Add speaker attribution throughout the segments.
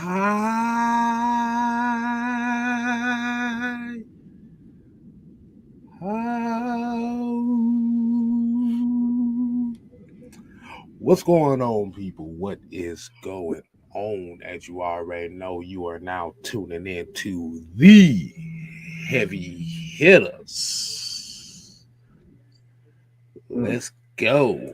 Speaker 1: Hi. What's going on, people? What is going on? As you already know, you are now tuning in to the Heavy Hitters. Let's go.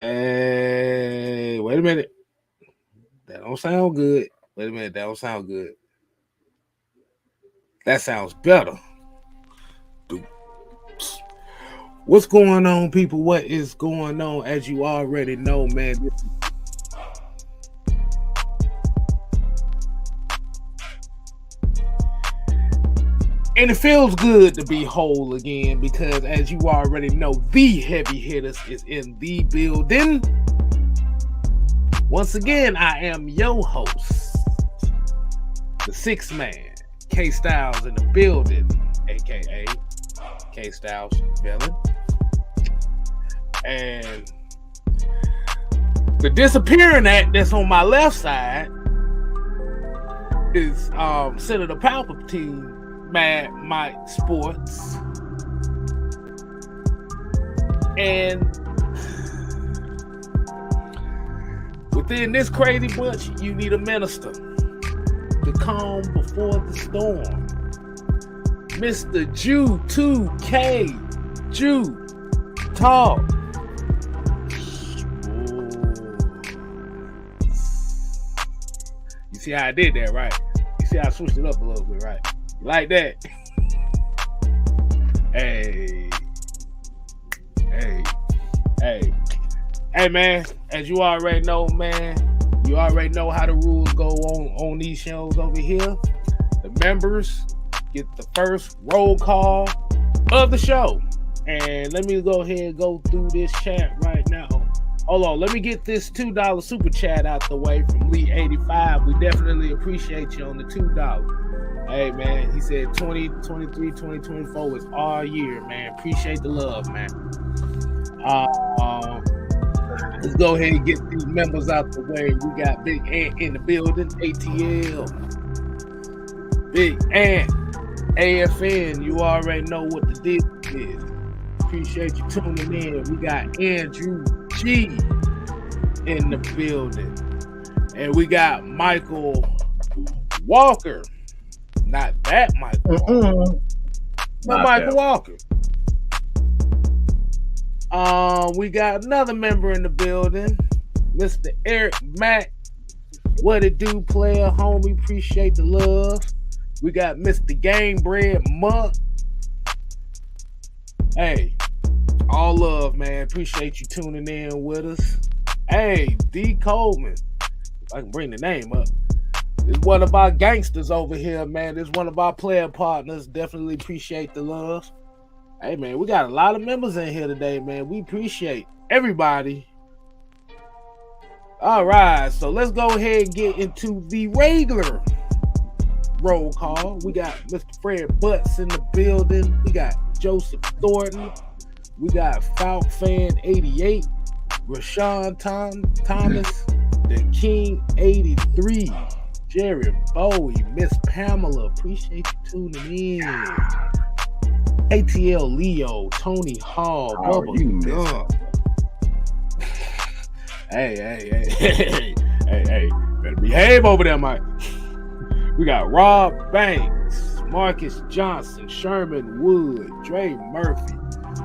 Speaker 1: Hey, wait a minute. That don't sound good. Wait a minute. That don't sound good. That sounds better. What's going on, people? What is going on? As you already know, man, and it feels good to be whole again because, as you already know, the Heavy Hitters is in the building. Once again, I am your host, the sixth man, K Styles in the building, aka K Styles villain. And the disappearing act that's on my left side is Senator Palpatine, Mad Mike Sports. And within this crazy bunch, you need a minister to calm before the storm. Mr. Jew 2K Jew Talk. You see how I did that, right? You see how I switched it up a little bit, right? You like that? Hey, man, as you already know, man, you already know how the rules go on these shows over here. The members get the first roll call of the show. And let me go ahead and go through this chat right now. Hold on, let me get this $2 super chat out the way from Lee85. We definitely appreciate you on the $2. Hey, man, he said 2023, 2024 is all year, man. Appreciate the love, man. Let's go ahead and get these members out the way. We got Big Ant in the building, ATL. Big Ant, AFN, you already know what the deal is. Appreciate you tuning in. We got Andrew G in the building. And we got Michael Walker. Not that Michael Walker. But Michael Walker. We got another member in the building, Mr. Eric Mack. What it do, player, homie? Appreciate the love. We got Mr. Game Bread Monk. Hey, all love, man. Appreciate you tuning in with us. Hey, D. Coleman. If I can bring the name up. This is one of our gangsters over here, man. This is one of our player partners. Definitely appreciate the love. Hey, man, we got a lot of members in here today, man. We appreciate everybody. All right, so let's go ahead and get into the regular roll call. We got Mr. Fred Butts in the building. We got Joseph Thornton. We got Falcon Fan 88. Rashawn Thomas. The King 83. Jerry Bowie. Miss Pamela. Appreciate you tuning in. ATL Leo, Tony Hall, Bubba Gun. Hey, better behave over there, Mike. We got Rob Banks, Marcus Johnson, Sherman Wood, Dre Murphy,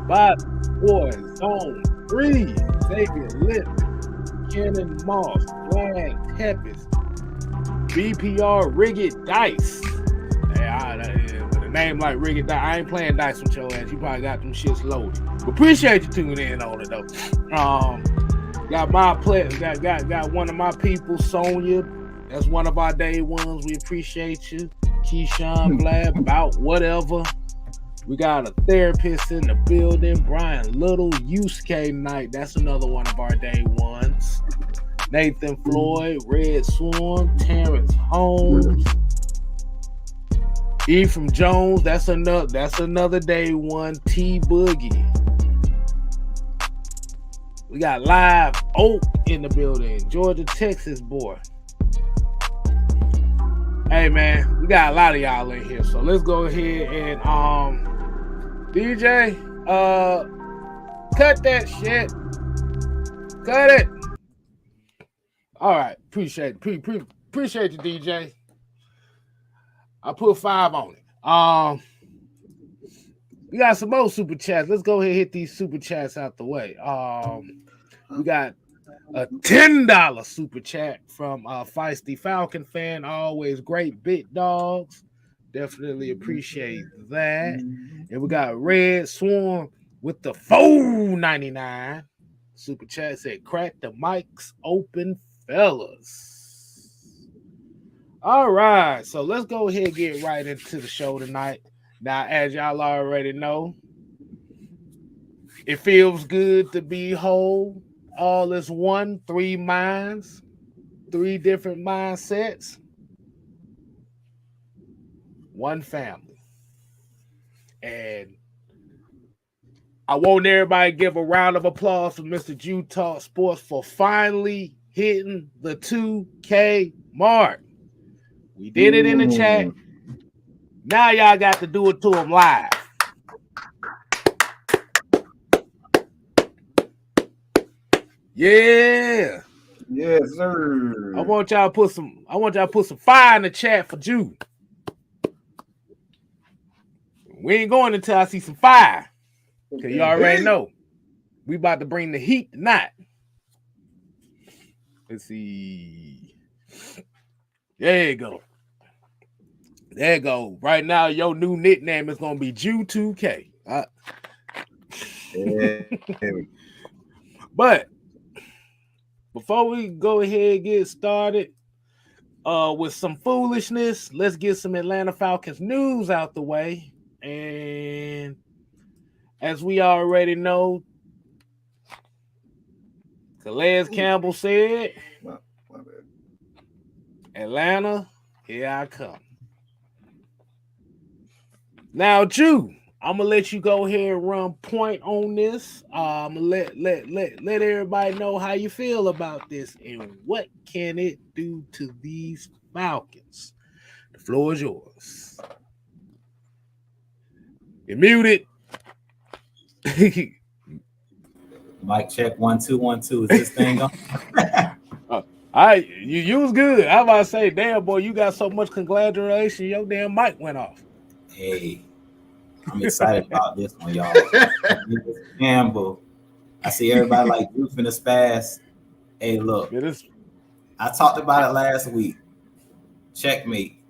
Speaker 1: Bob Boy, Zone 3, Xavier Lipton, Kenan Moss, Vlad Tepes, BPR Rigged Dice. Hey, with a name like Rigged Dice, I ain't playing dice with your ass. You probably got them shits loaded. But appreciate you tuning in on it though. Got my player, got one of my people, Sonia. That's one of our day ones. We appreciate you. Keyshawn, Vlad, about whatever. We got a therapist in the building, Brian Little, Yusuke Knight. That's another one of our day ones. Nathan Floyd, Red Swarm, Terrence Holmes, Ephraim Jones. That's another day one. T Boogie. We got Live Oak in the building, Georgia, Texas boy. Hey man, we got a lot of y'all in here, so let's go ahead and DJ, cut that shit. Cut it. All right, appreciate it. Appreciate you, DJ. I put 5 on it. We got some more super chats. Let's go ahead and hit these super chats out the way. We got a $10 super chat from Feisty Falcon fan. Always great bit dogs. Definitely appreciate that. And we got Red Swarm with the $4.99 super chat. Said, crack the mics open, fellas. All right, so let's go ahead and get right into the show tonight. Now, as y'all already know, it feels good to be whole. All is one, 3 minds, 3 different mindsets, 1 family. And I want everybody to give a round of applause for Mr. Jew Talk Sports for finally hitting the 2K mark. We did it in the chat. Now y'all got to do it to them live. Yeah.
Speaker 2: Yes, sir.
Speaker 1: I want y'all to put some fire in the chat for Jew. We ain't going until I see some fire. Cause you already know. We about to bring the heat tonight. Let's see. There you go. There you go. Right now, your new nickname is gonna be Jew 2K. But before we go ahead and get started with some foolishness, let's get some Atlanta Falcons news out the way. And as we already know, Calais Campbell said, Atlanta, here I come. Now, Jew, I'm gonna let you go ahead and run point on this. I'm gonna let everybody know how you feel about this and what can it do to these Falcons. The floor is yours. You're muted.
Speaker 3: Mic check 1 2 1 2. Is this thing on?
Speaker 1: You was good. I was about to say, damn boy, you got so much congratulations. Your damn mic went off.
Speaker 3: Hey, I'm excited about this one, y'all. Campbell. I see everybody like roofing the spaz. Hey, look, I talked about it last week. Checkmate.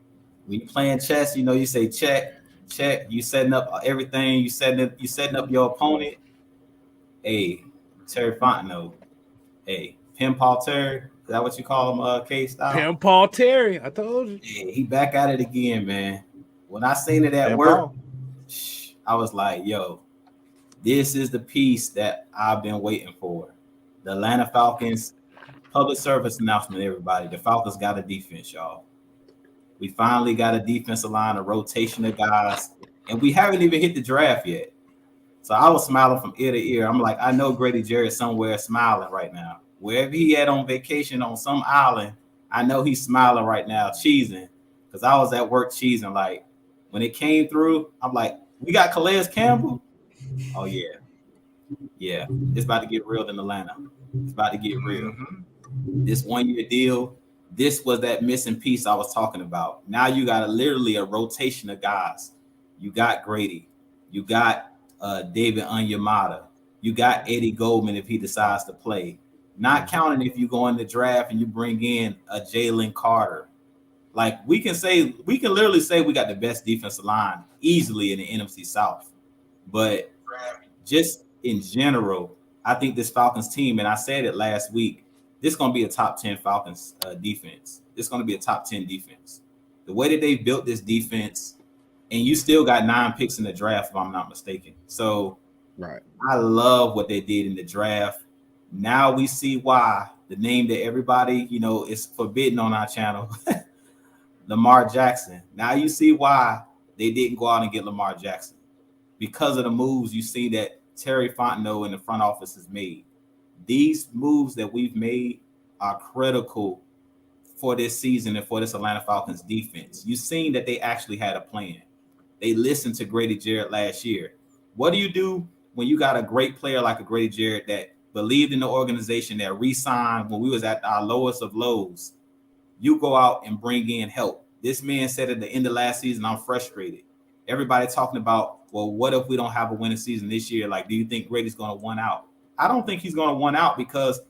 Speaker 3: When you playing chess, you know you say check. You setting up everything. You setting up your opponent. Hey, Terry Fontenot. Hey, Pim Paul Terry. Is that what you call him? K-Style?
Speaker 1: Pim Paul Terry. I told you.
Speaker 3: Hey, he back at it again, man. When I seen it at work, I was like, yo, this is the piece that I've been waiting for. The Atlanta Falcons public service announcement, everybody. The Falcons got a defense, y'all. We finally got a defensive line, a rotation of guys, and we haven't even hit the draft yet. So I was smiling from ear to ear. I'm like, I know Grady Jarrett's somewhere smiling right now. Wherever he at on vacation on some island, I know he's smiling right now, cheesing. Because I was at work cheesing. Like, when it came through, I'm like, we got Calais Campbell? Oh, yeah. Yeah, it's about to get real in Atlanta. It's about to get real. This 1-year deal, this was that missing piece I was talking about. Now you got literally a rotation of guys. You got Grady. You got David Onyemata. You got Eddie Goldman if he decides to play. Not counting if you go in the draft and you bring in a Jalen Carter. Like we can literally say we got the best defensive line easily in the NFC South. But just in general, I think this Falcons team, and I said it last week, this is going to be a top 10 Falcons defense. It's going to be a top 10 defense. The way that they built this defense, and you still got 9 picks in the draft, if I'm not mistaken. So
Speaker 1: right.
Speaker 3: I love what they did in the draft. Now we see why the name that everybody, is forbidden on our channel, Lamar Jackson. Now you see why they didn't go out and get Lamar Jackson, because of the moves you see that Terry Fontenot in the front office has made. These moves that we've made are critical for this season and for this Atlanta Falcons defense. You've seen that they actually had a plan. They listened to Grady Jarrett last year. What do you do when you got a great player like a Grady Jarrett that believed in the organization, that re-signed when we was at our lowest of lows? You go out and bring in help. This man said at the end of last season, I'm frustrated. Everybody talking about, well, what if we don't have a winning season this year? Like, do you think Grady's going to one out? I don't think he's going to one out, because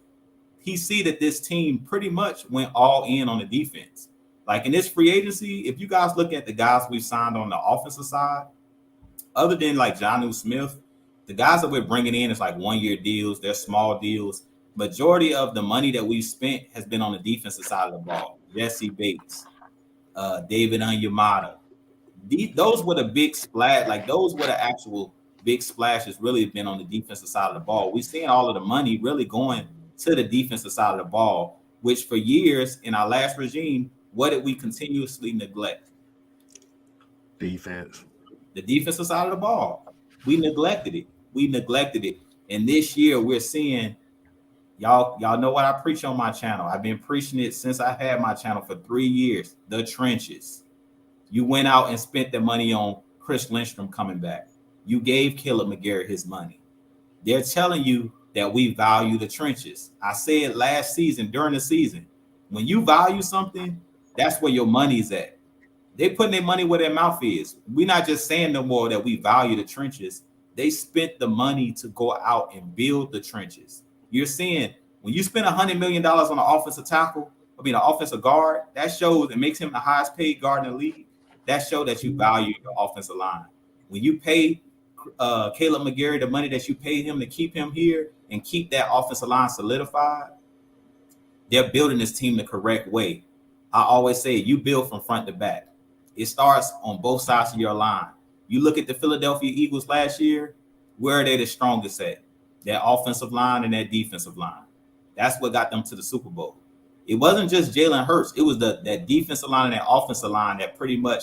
Speaker 3: he see that this team pretty much went all in on the defense. Like in this free agency, if you guys look at the guys we've signed on the offensive side, other than like Jonnu Smith, the guys that we're bringing in is like 1-year deals. They're small deals. Majority of the money that we've spent has been on the defensive side of the ball. Jesse Bates, David Onyemata. Those were the big splash. Like those were the actual big splashes really been on the defensive side of the ball. We've seen all of the money really going to the defensive side of the ball, which for years in our last regime, what did we continuously neglect?
Speaker 1: Defense.
Speaker 3: The defensive side of the ball. We neglected it. And this year we're seeing, y'all know what I preach on my channel. I've been preaching it since I had my channel for 3 years. The trenches. You went out and spent the money on Chris Lindstrom coming back. You gave Caleb McGarrett his money. They're telling you that we value the trenches. I said last season, during the season, when you value something, that's where your money's at. They putting their money where their mouth is. We're not just saying no more that we value the trenches. They spent the money to go out and build the trenches. You're seeing when you spend $100 million on an offensive tackle, an offensive guard, that shows it makes him the highest paid guard in the league. That shows that you value your offensive line. When you pay Caleb McGarrett the money that you paid him to keep him here and keep that offensive line solidified, they're building this team the correct way. I always say you build from front to back. It starts on both sides of your line. You look at the Philadelphia Eagles last year, where are they the strongest at? Their offensive line and their defensive line. That's what got them to the Super Bowl. It wasn't just Jalen Hurts. It was that defensive line and that offensive line that pretty much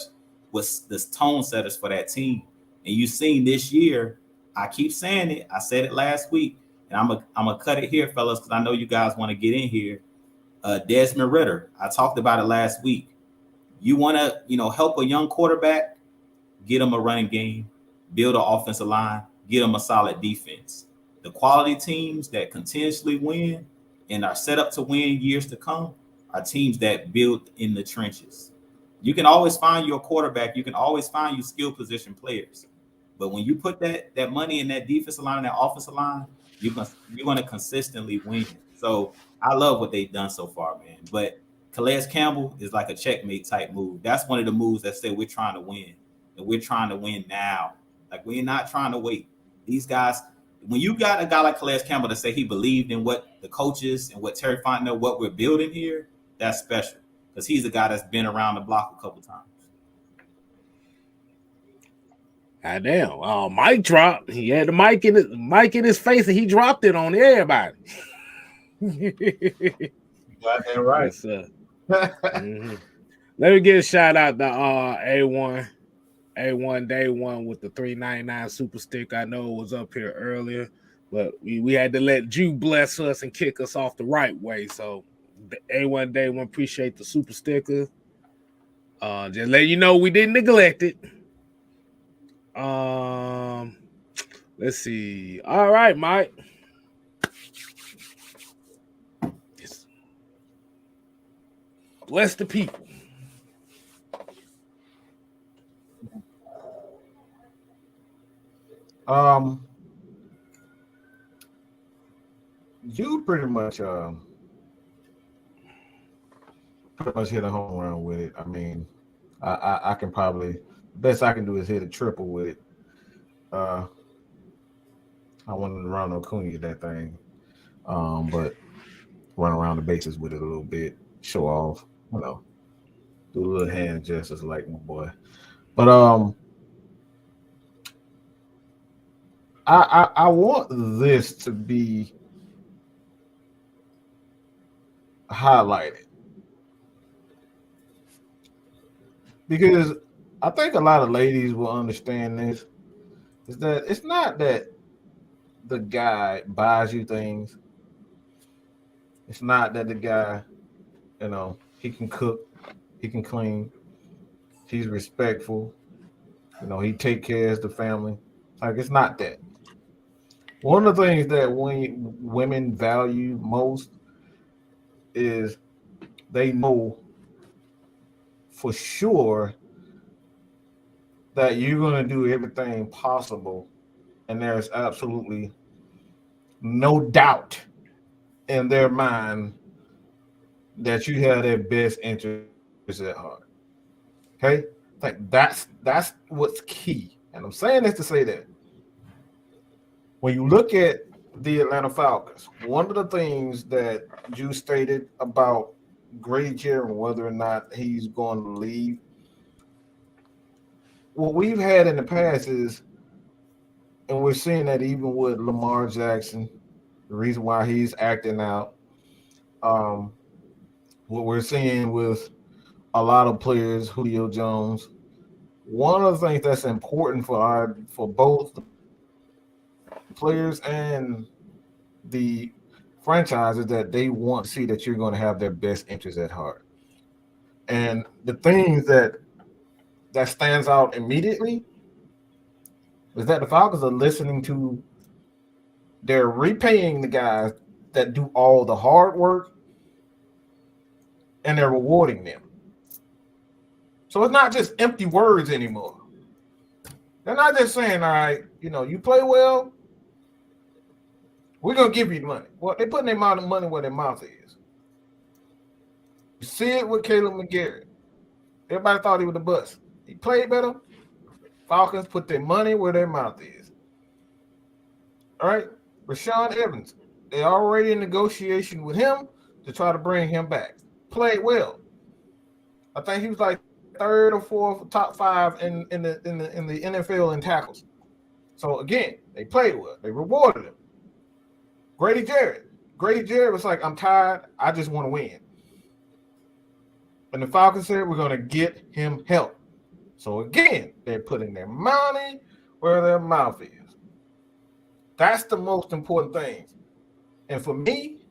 Speaker 3: was the tone setters for that team. And you've seen this year, I keep saying it. I said it last week, and I'm gonna cut it here, fellas, because I know you guys want to get in here. Desmond Ridder, I talked about it last week. You want to, help a young quarterback, get him a running game, build an offensive line, get him a solid defense. The quality teams that continuously win and are set up to win years to come are teams that build in the trenches. You can always find your quarterback. You can always find your skill position players. But when you put that money in that defensive line and that offensive line, you're going to consistently win. So I love what they've done so far, man. But Calais Campbell is like a checkmate type move. That's one of the moves that say we're trying to win. And we're trying to win now. Like, we're not trying to wait. These guys, when you got a guy like Calais Campbell to say he believed in what the coaches and what Terry Fontenot, what we're building here, that's special. Because he's a guy that's been around the block a couple times.
Speaker 1: God damn. Mike dropped. He had the mic in his face, and he dropped it on everybody.
Speaker 2: Got that right.
Speaker 1: Yes, sir. Mm-hmm. Let me give a shout out to A1 Day One with the $3.99 super stick. I know it was up here earlier, but we had to let Jew bless us and kick us off the right way. So A1 Day One, appreciate the super sticker. Just let you know we didn't neglect it. Let's see. All right, Mike. Bless the people.
Speaker 2: You pretty much hit a home run with it. I mean, I can probably, best I can do is hit a triple with it. I wanted to run Acuna that thing, but run around the bases with it a little bit, show off, do a little hand gestures like my boy. But I want this to be highlighted because I think a lot of ladies will understand this. Is that it's not that the guy buys you things. It's not that the guy, he can cook, he can clean, he's respectful, he take care of the family. Like it's not that. One of the things that when women value most is they know for sure that you're going to do everything possible, and there's absolutely no doubt in their mind that you have their best interests at heart. Okay, like that's what's key, and I'm saying this to say that when you look at the Atlanta Falcons, one of the things that you stated about Grady Jarrett and whether or not he's going to leave, what we've had in the past is, and we're seeing that even with Lamar Jackson, the reason why he's acting out, what we're seeing with a lot of players, Julio Jones. One of the things that's important for both the players and the franchises that they want to see that you're going to have their best interests at heart. And the things that stands out immediately is that the Falcons are listening to, they're repaying the guys that do all the hard work and they're rewarding them. So it's not just empty words anymore. They're not just saying, all right, you play well, we're going to give you the money. Well, they're putting their money where their mouth is. You see it with Caleb McGarrett. Everybody thought he was a bust. He played better. Falcons put their money where their mouth is. All right? Rashawn Evans, they're already in negotiation with him to try to bring him back. Played well. I think he was like third or fourth, top five in the NFL in tackles. So again, they played well. They rewarded him. Grady Jarrett was like, I'm tired. I just want to win. And the Falcons said, we're going to get him help. So again, they're putting their money where their mouth is. That's the most important thing. And for me,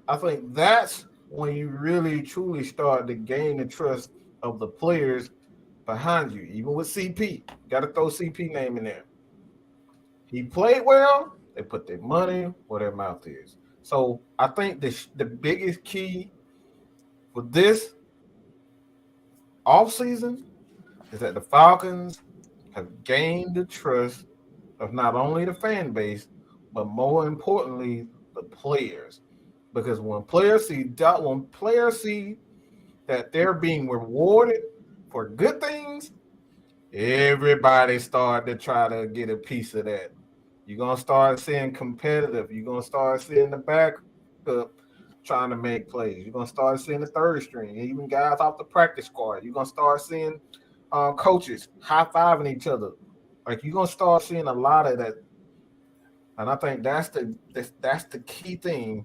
Speaker 2: I think that's when you really, truly start to gain the trust of the players behind you. Even with CP, got to throw CP name in there. He played well. They put their money where their mouth is. So I think the biggest key for this offseason is that the Falcons have gained the trust of not only the fan base, but more importantly, the players. Because when players see that they're being rewarded for good things, everybody start to try to get a piece of that. You're going to start seeing competitive. You're going to start seeing the backup trying to make plays. You're going to start seeing the third string, even guys off the practice squad. You're going to start seeing coaches high-fiving each other. Like, you're going to start seeing a lot of that. And I think that's the key thing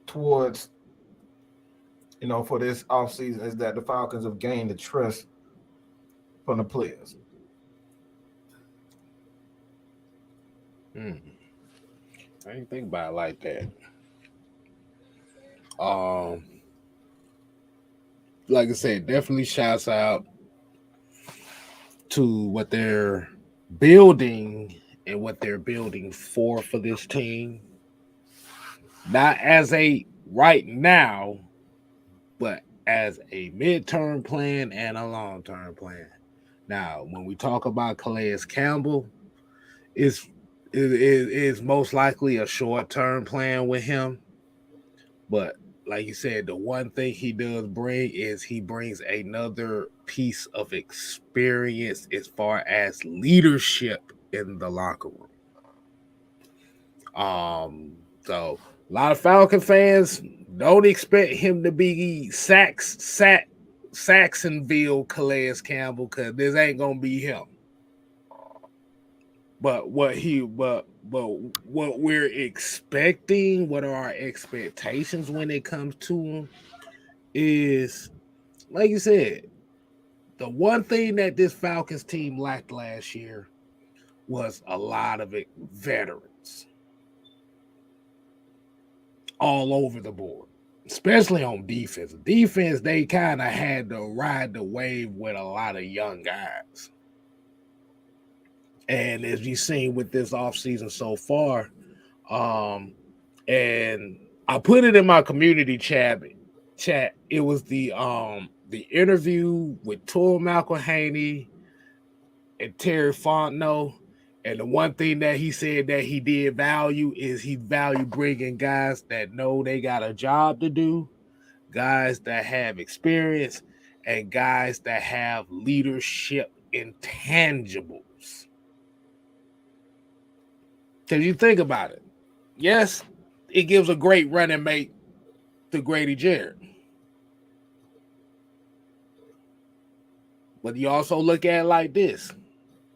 Speaker 2: towards, for this offseason is that the Falcons have gained the trust from the players.
Speaker 1: I didn't think about it like that. Like I said, definitely shouts out to what they're building and what they're building for this team. Not as a right now, but as a midterm plan and a long-term plan. Now, when we talk about Calais Campbell, it is most likely a short-term plan with him. But like you said, the one thing he does bring is he brings another piece of experience as far as leadership in the locker room. So a lot of Falcon fans don't expect him to be Saxonville Calais Campbell because this ain't gonna be him. But what we're expecting, what are our expectations when it comes to him is, like you said, the one thing that this Falcons team lacked last year was a lot of it veterans all over the board, especially on defense. Defense, they kind of had to ride the wave with a lot of young guys. And as you've seen with this offseason so far, and I put it in my community chat. It was the interview with Tor McElhaney and Terry Fontenot. And the one thing that he said that he did value is he valued bringing guys that know they got a job to do, guys that have experience, and guys that have leadership intangibles. Because you think about it. Yes, it gives a great running mate to Grady Jarrett. But you also look at it like this.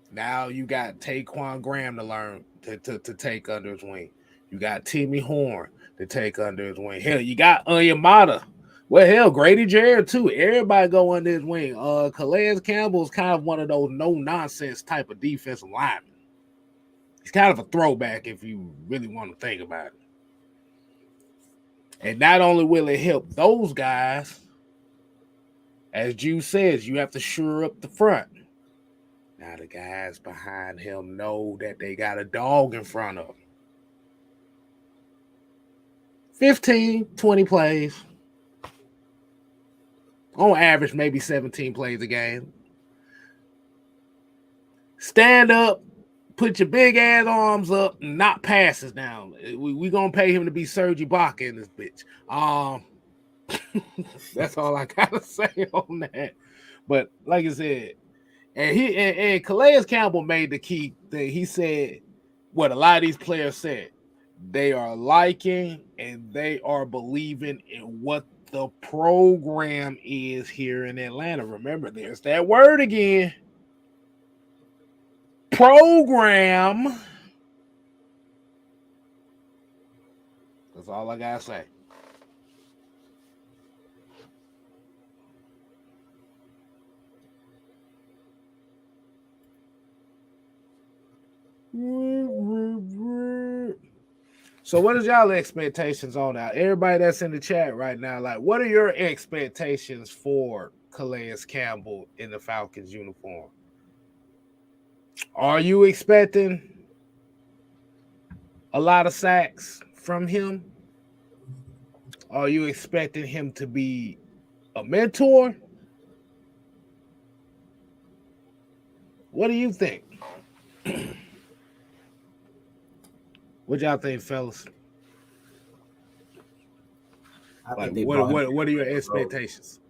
Speaker 1: Now you got Taquan Graham to learn to take under his wing. You got Timmy Horn to take under his wing. Hell, you got Onyemata. Well, hell, Grady Jarrett too. Everybody go under his wing. Calais Campbell is kind of one of those no-nonsense type of defensive linemen. He's kind of a throwback if you really want to think about it. And not only will it help those guys, as Jude says, you have to shore up the front. Now the guys behind him know that they got a dog in front of them. 15, 20 plays. On average, maybe 17 plays a game. Stand up, put your big ass arms up, and knock passes down. We gonna pay him to be Serge Ibaka in this bitch. That's all I gotta say on that. But like I said, and Calais Campbell made the key thing. He said what a lot of these players said. They are liking and they are believing in what the program is here in Atlanta. Remember, there's that word again. Program. That's all I gotta say. So what is y'all expectations on that? Everybody that's in the chat right now, like, what are your expectations for Calais Campbell in the Falcons uniform? Are you expecting a lot of sacks from him? Are you expecting him to be a mentor? What do you think? What y'all think, fellas? Like, what are your expectations?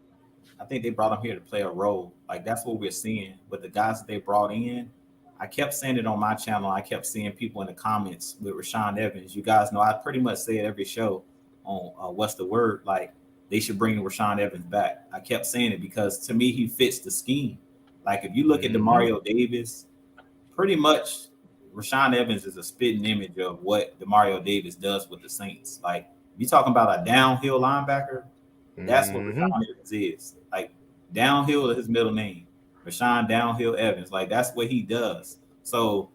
Speaker 3: I think they brought him here to play a role. Like, that's what we're seeing with the guys that they brought in. I kept saying it on my channel. I kept seeing people in the comments with Rashawn Evans. You guys know I pretty much say it every show on What's the Word. Like, they should bring Rashawn Evans back. I kept saying it because to me, he fits the scheme. Like, if you look at Demario Davis, pretty much Rashawn Evans is a spitting image of what Demario Davis does with the Saints. Like, you talking about a downhill linebacker, that's what Rashawn Evans is. Like, downhill is his middle name. Rashawn Downhill Evans. Like, that's what he does. So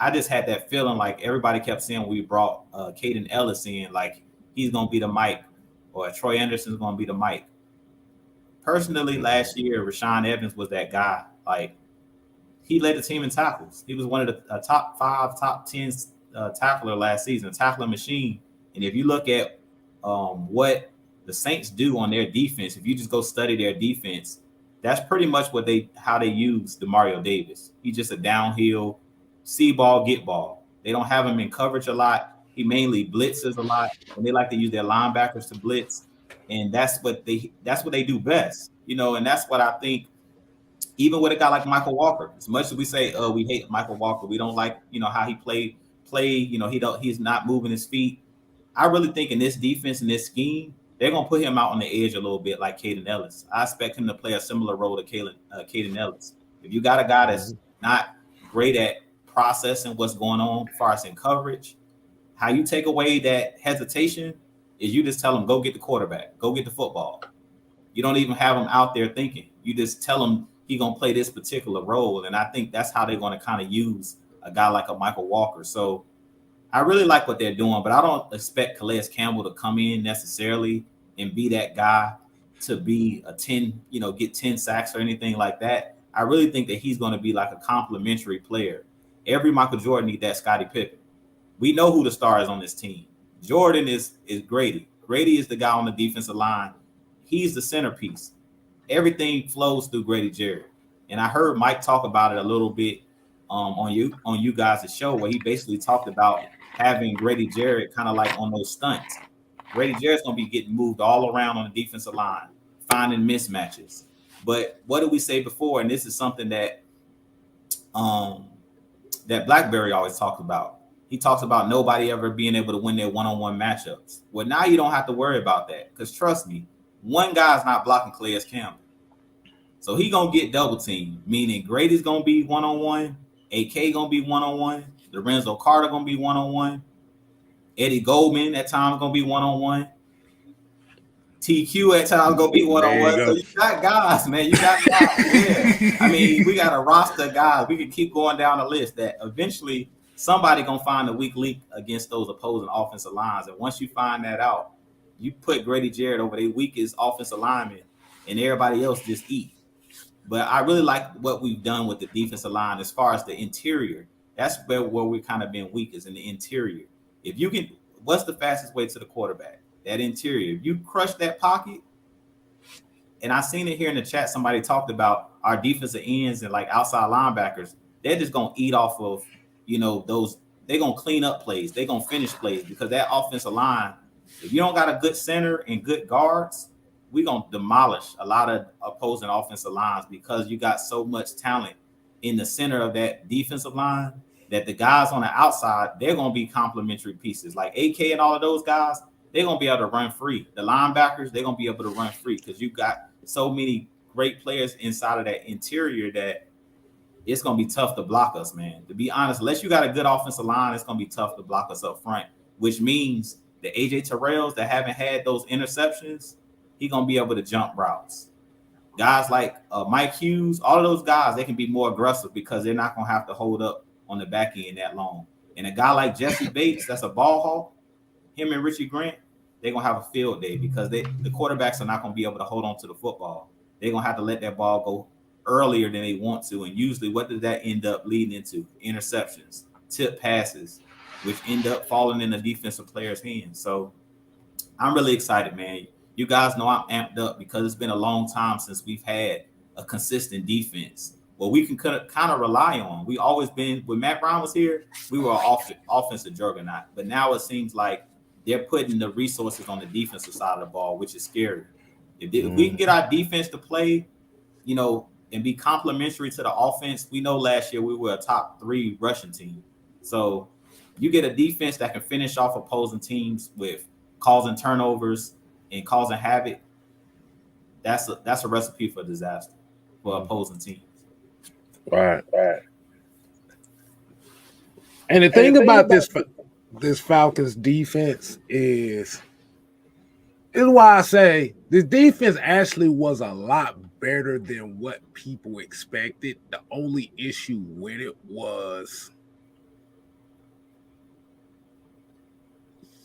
Speaker 3: I just had that feeling like everybody kept saying we brought Caden Ellis in, like he's going to be the Mike, or Troy Anderson's going to be the Mike. Personally, last year, Rashawn Evans was that guy. Like, he led the team in tackles. He was one of the top 5, top 10 tackler last season, tackling machine. And if you look at what the Saints do on their defense, if you just go study their defense, that's pretty much how they use Demario Davis. He's just a downhill, see ball, get ball. They don't have him in coverage a lot. He mainly blitzes a lot, and they like to use their linebackers to blitz. And that's what they do best, you know. And that's what I think. Even with a guy like Michael Walker, as much as we say, "Oh, we hate Michael Walker," we don't like, you know, how he play. You know, he's not moving his feet. I really think in this defense and this scheme, they're gonna put him out on the edge a little bit, like Caden Ellis. I expect him to play a similar role to Caden Ellis. If you got a guy that's not great at processing what's going on as far as in coverage. How you take away that hesitation is you just tell them, go get the quarterback, go get the football. You don't even have them out there thinking. You just tell them he's going to play this particular role. And I think that's how they're going to kind of use a guy like a Michael Walker. So I really like what they're doing, but I don't expect Calais Campbell to come in necessarily and be that guy to be a 10, get 10 sacks or anything like that. I really think that he's going to be like a complementary player. Every Michael Jordan needs that Scottie Pippen. We know who the star is on this team. Jordan is Grady. Grady is the guy on the defensive line. He's the centerpiece. Everything flows through Grady Jarrett. And I heard Mike talk about it a little bit on you guys' show, where he basically talked about having Grady Jarrett kind of like on those stunts. Grady Jarrett's going to be getting moved all around on the defensive line, finding mismatches. But what did we say before? And this is something that that Blackberry always talks about. He talks about nobody ever being able to win their one-on-one matchups. Well, now you don't have to worry about that, because trust me, one guy's not blocking Calais Campbell. So he going to get double teamed, meaning Grady's going to be one-on-one, AK going to be one-on-one, Lorenzo Carter going to be one-on-one, Eddie Goldman at times going to be one-on-one, TQ at times going to be one-on-one. So you got guys, man. You got guys. Yeah. I mean, we got a roster of guys. We can keep going down the list that eventually somebody going to find a weak link against those opposing offensive lines. And once you find that out, you put Grady Jarrett over their weakest offensive lineman and everybody else just eat. But I really like what we've done with the defensive line as far as the interior. That's where we've kind of been weak, is in the interior. If you can, what's the fastest way to the quarterback? That interior. If you crush that pocket, and I seen it here in the chat, somebody talked about our defensive ends and like outside linebackers. They're just going to eat off of, those. They're going to clean up plays. They're going to finish plays, because that offensive line, if you don't got a good center and good guards, we're going to demolish a lot of opposing offensive lines, because you got so much talent in the center of that defensive line that the guys on the outside, they're going to be complementary pieces. Like AK and all of those guys, they're going to be able to run free. The linebackers, they're going to be able to run free, because you got so many great players inside of that interior that it's going to be tough to block us, man. To be honest, unless you got a good offensive line, it's going to be tough to block us up front, which means the AJ Terrells that haven't had those interceptions, he's going to be able to jump routes. Guys like Mike Hughes, all of those guys, they can be more aggressive because they're not going to have to hold up on the back end that long. And a guy like Jesse Bates, that's a ball hawk, him and Richie Grant, they're going to have a field day, because the quarterbacks are not going to be able to hold on to the football. They're going to have to let that ball go earlier than they want to. And usually what does that end up leading into? Interceptions, tip passes, which end up falling in the defensive player's hands. So I'm really excited, man. You guys know I'm amped up, because it's been a long time since we've had a consistent defense where we can kind of rely on. We always been, when Matt Brown was here, we were an offensive juggernaut. But now it seems like they're putting the resources on the defensive side of the ball, which is scary. If we can get our defense to play, and be complementary to the offense, we know last year we were a top 3 rushing team. So you get a defense that can finish off opposing teams with causing turnovers and causing havoc. That's a recipe for disaster for opposing teams.
Speaker 1: Right. And the thing about this Falcons defense is why I say this defense actually was a lot better than what people expected. The only issue with it was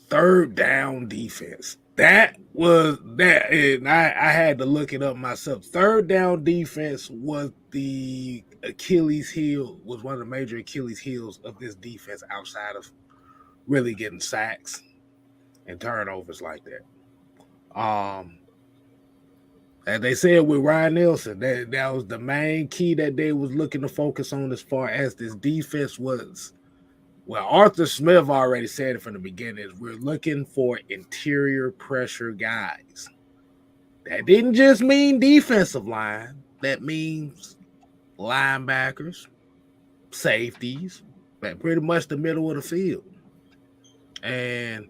Speaker 1: third down defense. That was that, and I had to look it up myself. Third down defense was the Achilles heel, was one of the major Achilles heels of this defense, outside of really getting sacks and turnovers like that. And they said with Ryan Nielsen, that was the main key that they was looking to focus on as far as this defense was. Well, Arthur Smith already said it from the beginning, is we're looking for interior pressure guys. That didn't just mean defensive line. That means linebackers, safeties, pretty much the middle of the field. And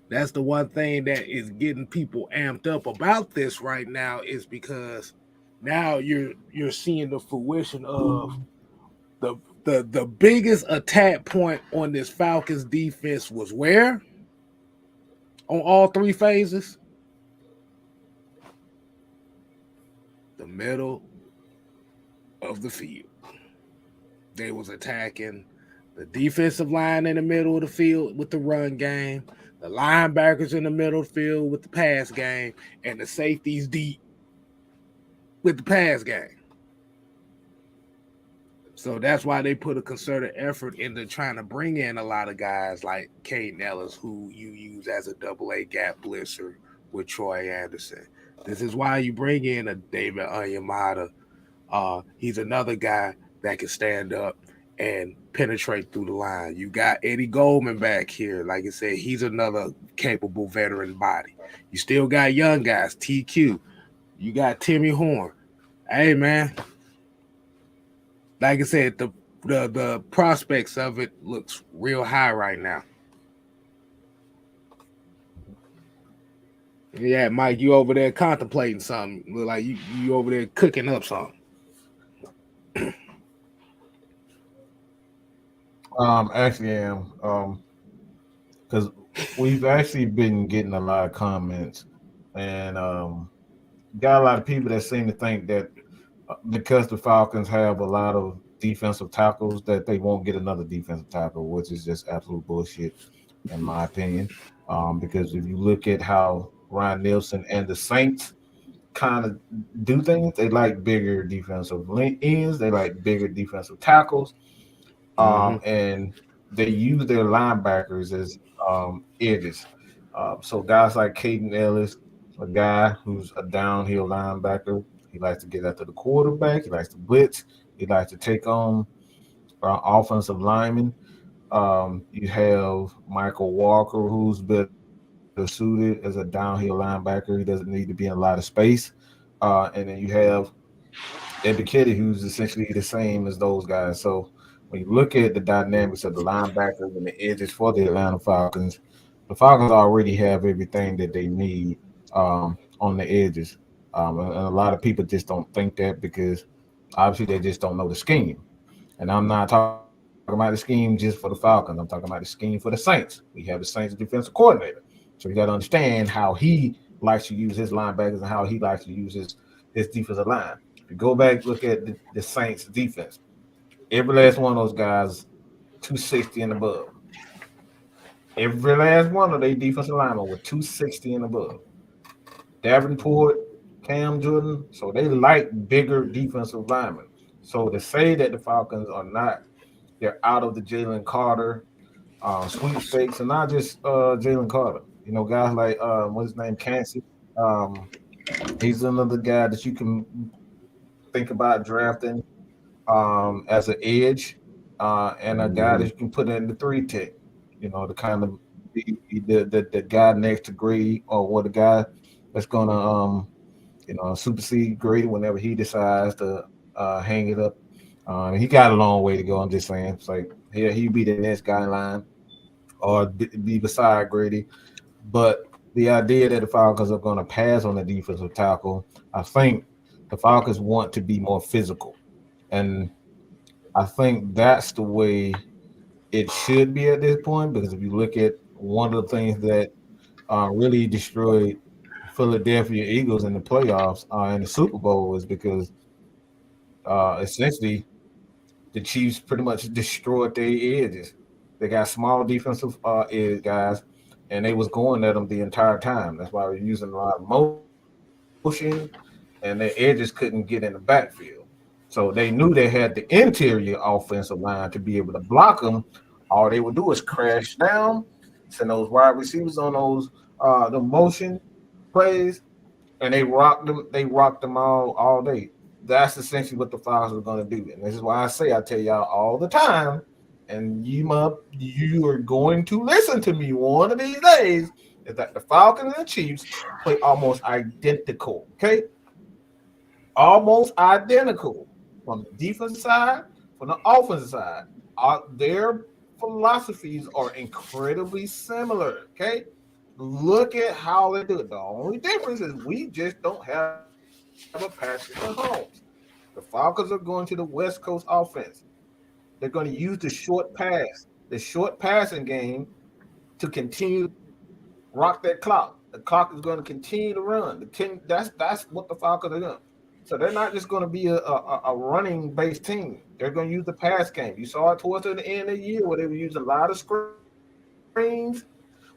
Speaker 1: that's the one thing that is getting people amped up about this right now, is because now you're seeing the fruition of the the biggest attack point on this Falcons defense was where? On all three phases? The middle of the field. They was attacking the defensive line in the middle of the field with the run game, the linebackers in the middle of the field with the pass game, and the safeties deep with the pass game. So that's why they put a concerted effort into trying to bring in a lot of guys like Caden Ellis, who you use as a AA gap blitzer with Troy Anderson. This is why you bring in a David Onyemata. He's another guy that can stand up and penetrate through the line. You got Eddie Goldman back here. Like I said, he's another capable veteran body. You still got young guys, TQ. You got Timmy Horn. Hey, man. Like I said, the prospects of it looks real high right now. Yeah, Mike, you over there contemplating something. Look like you over there cooking up something.
Speaker 2: Actually am. Because we've actually been getting a lot of comments, and got a lot of people that seem to think that because the Falcons have a lot of defensive tackles that they won't get another defensive tackle, which is just absolute bullshit, in my opinion. Because if you look at how Ryan Nielsen and the Saints kind of do things, they like bigger defensive ends, they like bigger defensive tackles, and they use their linebackers as edges. So guys like Caden Ellis, a guy who's a downhill linebacker. He likes to get after the quarterback. He likes to blitz. He likes to take on offensive linemen. You have Michael Walker, who's better suited as a downhill linebacker. He doesn't need to be in a lot of space. And then you have Ed Kitty, who's essentially the same as those guys. So when you look at the dynamics of the linebackers and the edges for the Atlanta Falcons, the Falcons already have everything that they need on the edges. And a lot of people just don't think that because obviously they just don't know the scheme. And I'm not talking about the scheme just for the Falcons. I'm talking about the scheme for the Saints. We have the Saints defensive coordinator. So you got to understand how he likes to use his linebackers and how he likes to use his defensive line. If you go back, look at the Saints defense. Every last one of those guys, 260 and above. Every last one of their defensive linemen were 260 and above. Davenport, Cam Jordan, so they like bigger defensive linemen. So to say that the Falcons are not, they're out of the Jalen Carter sweepstakes, and not just Jalen Carter. You know, guys like what's his name, Kansas. He's another guy that you can think about drafting as an edge, and a guy that you can put in the 3-tech. You know, the kind of the guy next to Grady, or the guy that's gonna supersede Grady whenever he decides to hang it up. He got a long way to go. I'm just saying, it's like he'd be the next guy in line or be beside Grady. But the idea that the Falcons are going to pass on the defensive tackle, I think the Falcons want to be more physical. And I think that's the way it should be at this point, because if you look at one of the things that really destroyed Philadelphia Eagles in the playoffs in the Super Bowl is because essentially the Chiefs pretty much destroyed their edges. They got small defensive edge guys, and they was going at them the entire time. That's why we're using a lot of motion, and their edges couldn't get in the backfield. So they knew they had the interior offensive line to be able to block them. All they would do is crash down, send those wide receivers on those the motion plays, and they rocked them. They rocked them all day. That's essentially what the Falcons are going to do, and this is why I tell y'all all the time, and you are going to listen to me one of these days, is that the Falcons and the Chiefs play almost identical. Okay, almost identical from the defensive side, from the offensive side. Their philosophies are incredibly similar. Okay, look at how they do it. The only difference is we just don't have a Patrick Mahomes. The Falcons are going to the West Coast offense. They're going to use the short passing game to continue rock that clock. The clock is going to continue to run. That's what the Falcons are doing. So they're not just going to be a running based team. They're going to use the pass game. You saw it towards the end of the year where they were using a lot of screens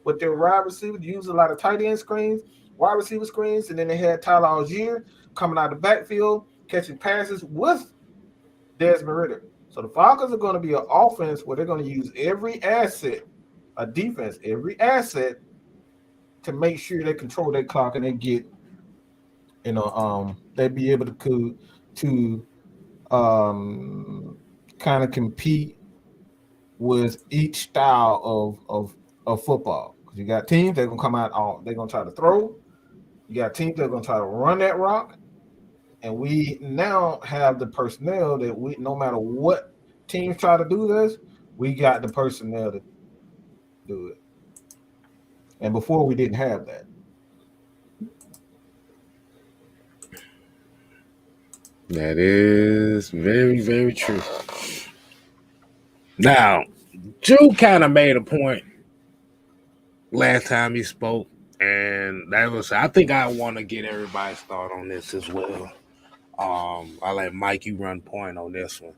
Speaker 2: with their wide receivers, use a lot of tight end screens, wide receiver screens, and then they had Tyler Algier coming out of the backfield, catching passes with Desmond Ritter. So the Falcons are going to be an offense where they're going to use every asset, a defense, every asset to make sure they control their clock and they get, they be able to kind of compete with each style of football. Because you got teams that are gonna come out they're gonna try to throw. You got teams that are gonna try to run that rock. And we now have the personnel that we, no matter what teams try to do this, we got the personnel to do it. And before we didn't have that.
Speaker 1: That is very, very true. Now, Drew kind of made a point last time he spoke, and that was, I think I want to get everybody's thought on this as well. I'll let Mike, you run point on this one.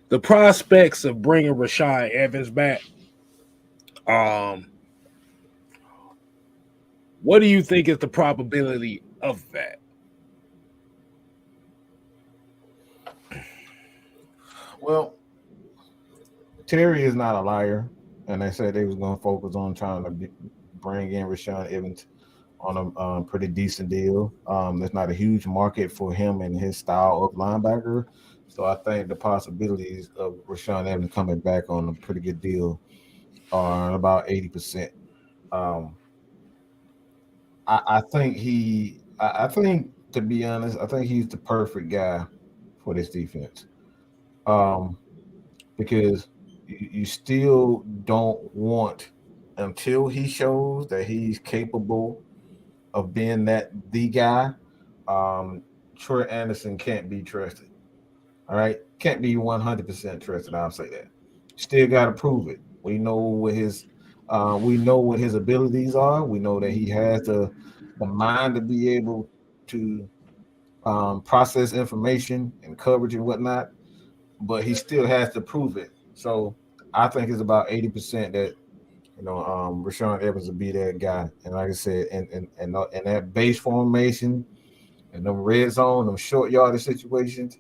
Speaker 1: The prospects of bringing Rashawn Evans back. What do you think is the probability of that?
Speaker 2: Well, Terry is not a liar, and they said they was going to focus on trying to bring in Rashawn Evans on a pretty decent deal. There's not a huge market for him and his style of linebacker, so I think the possibilities of Rashawn Evans coming back on a pretty good deal are about 80%. I think to be honest, I think he's the perfect guy for this defense. Because you still don't want, until he shows that he's capable of being the guy, Troy Anderson can't be trusted. All right, can't be 100% trusted. I'll say that. Still got to prove it. We know what his abilities are. We know that he has the mind to be able to process information and coverage and whatnot, but he still has to prove it. So I think it's about 80% that Rashawn Evans will be that guy. And like I said, and that base formation and them red zone, them short yardage situations,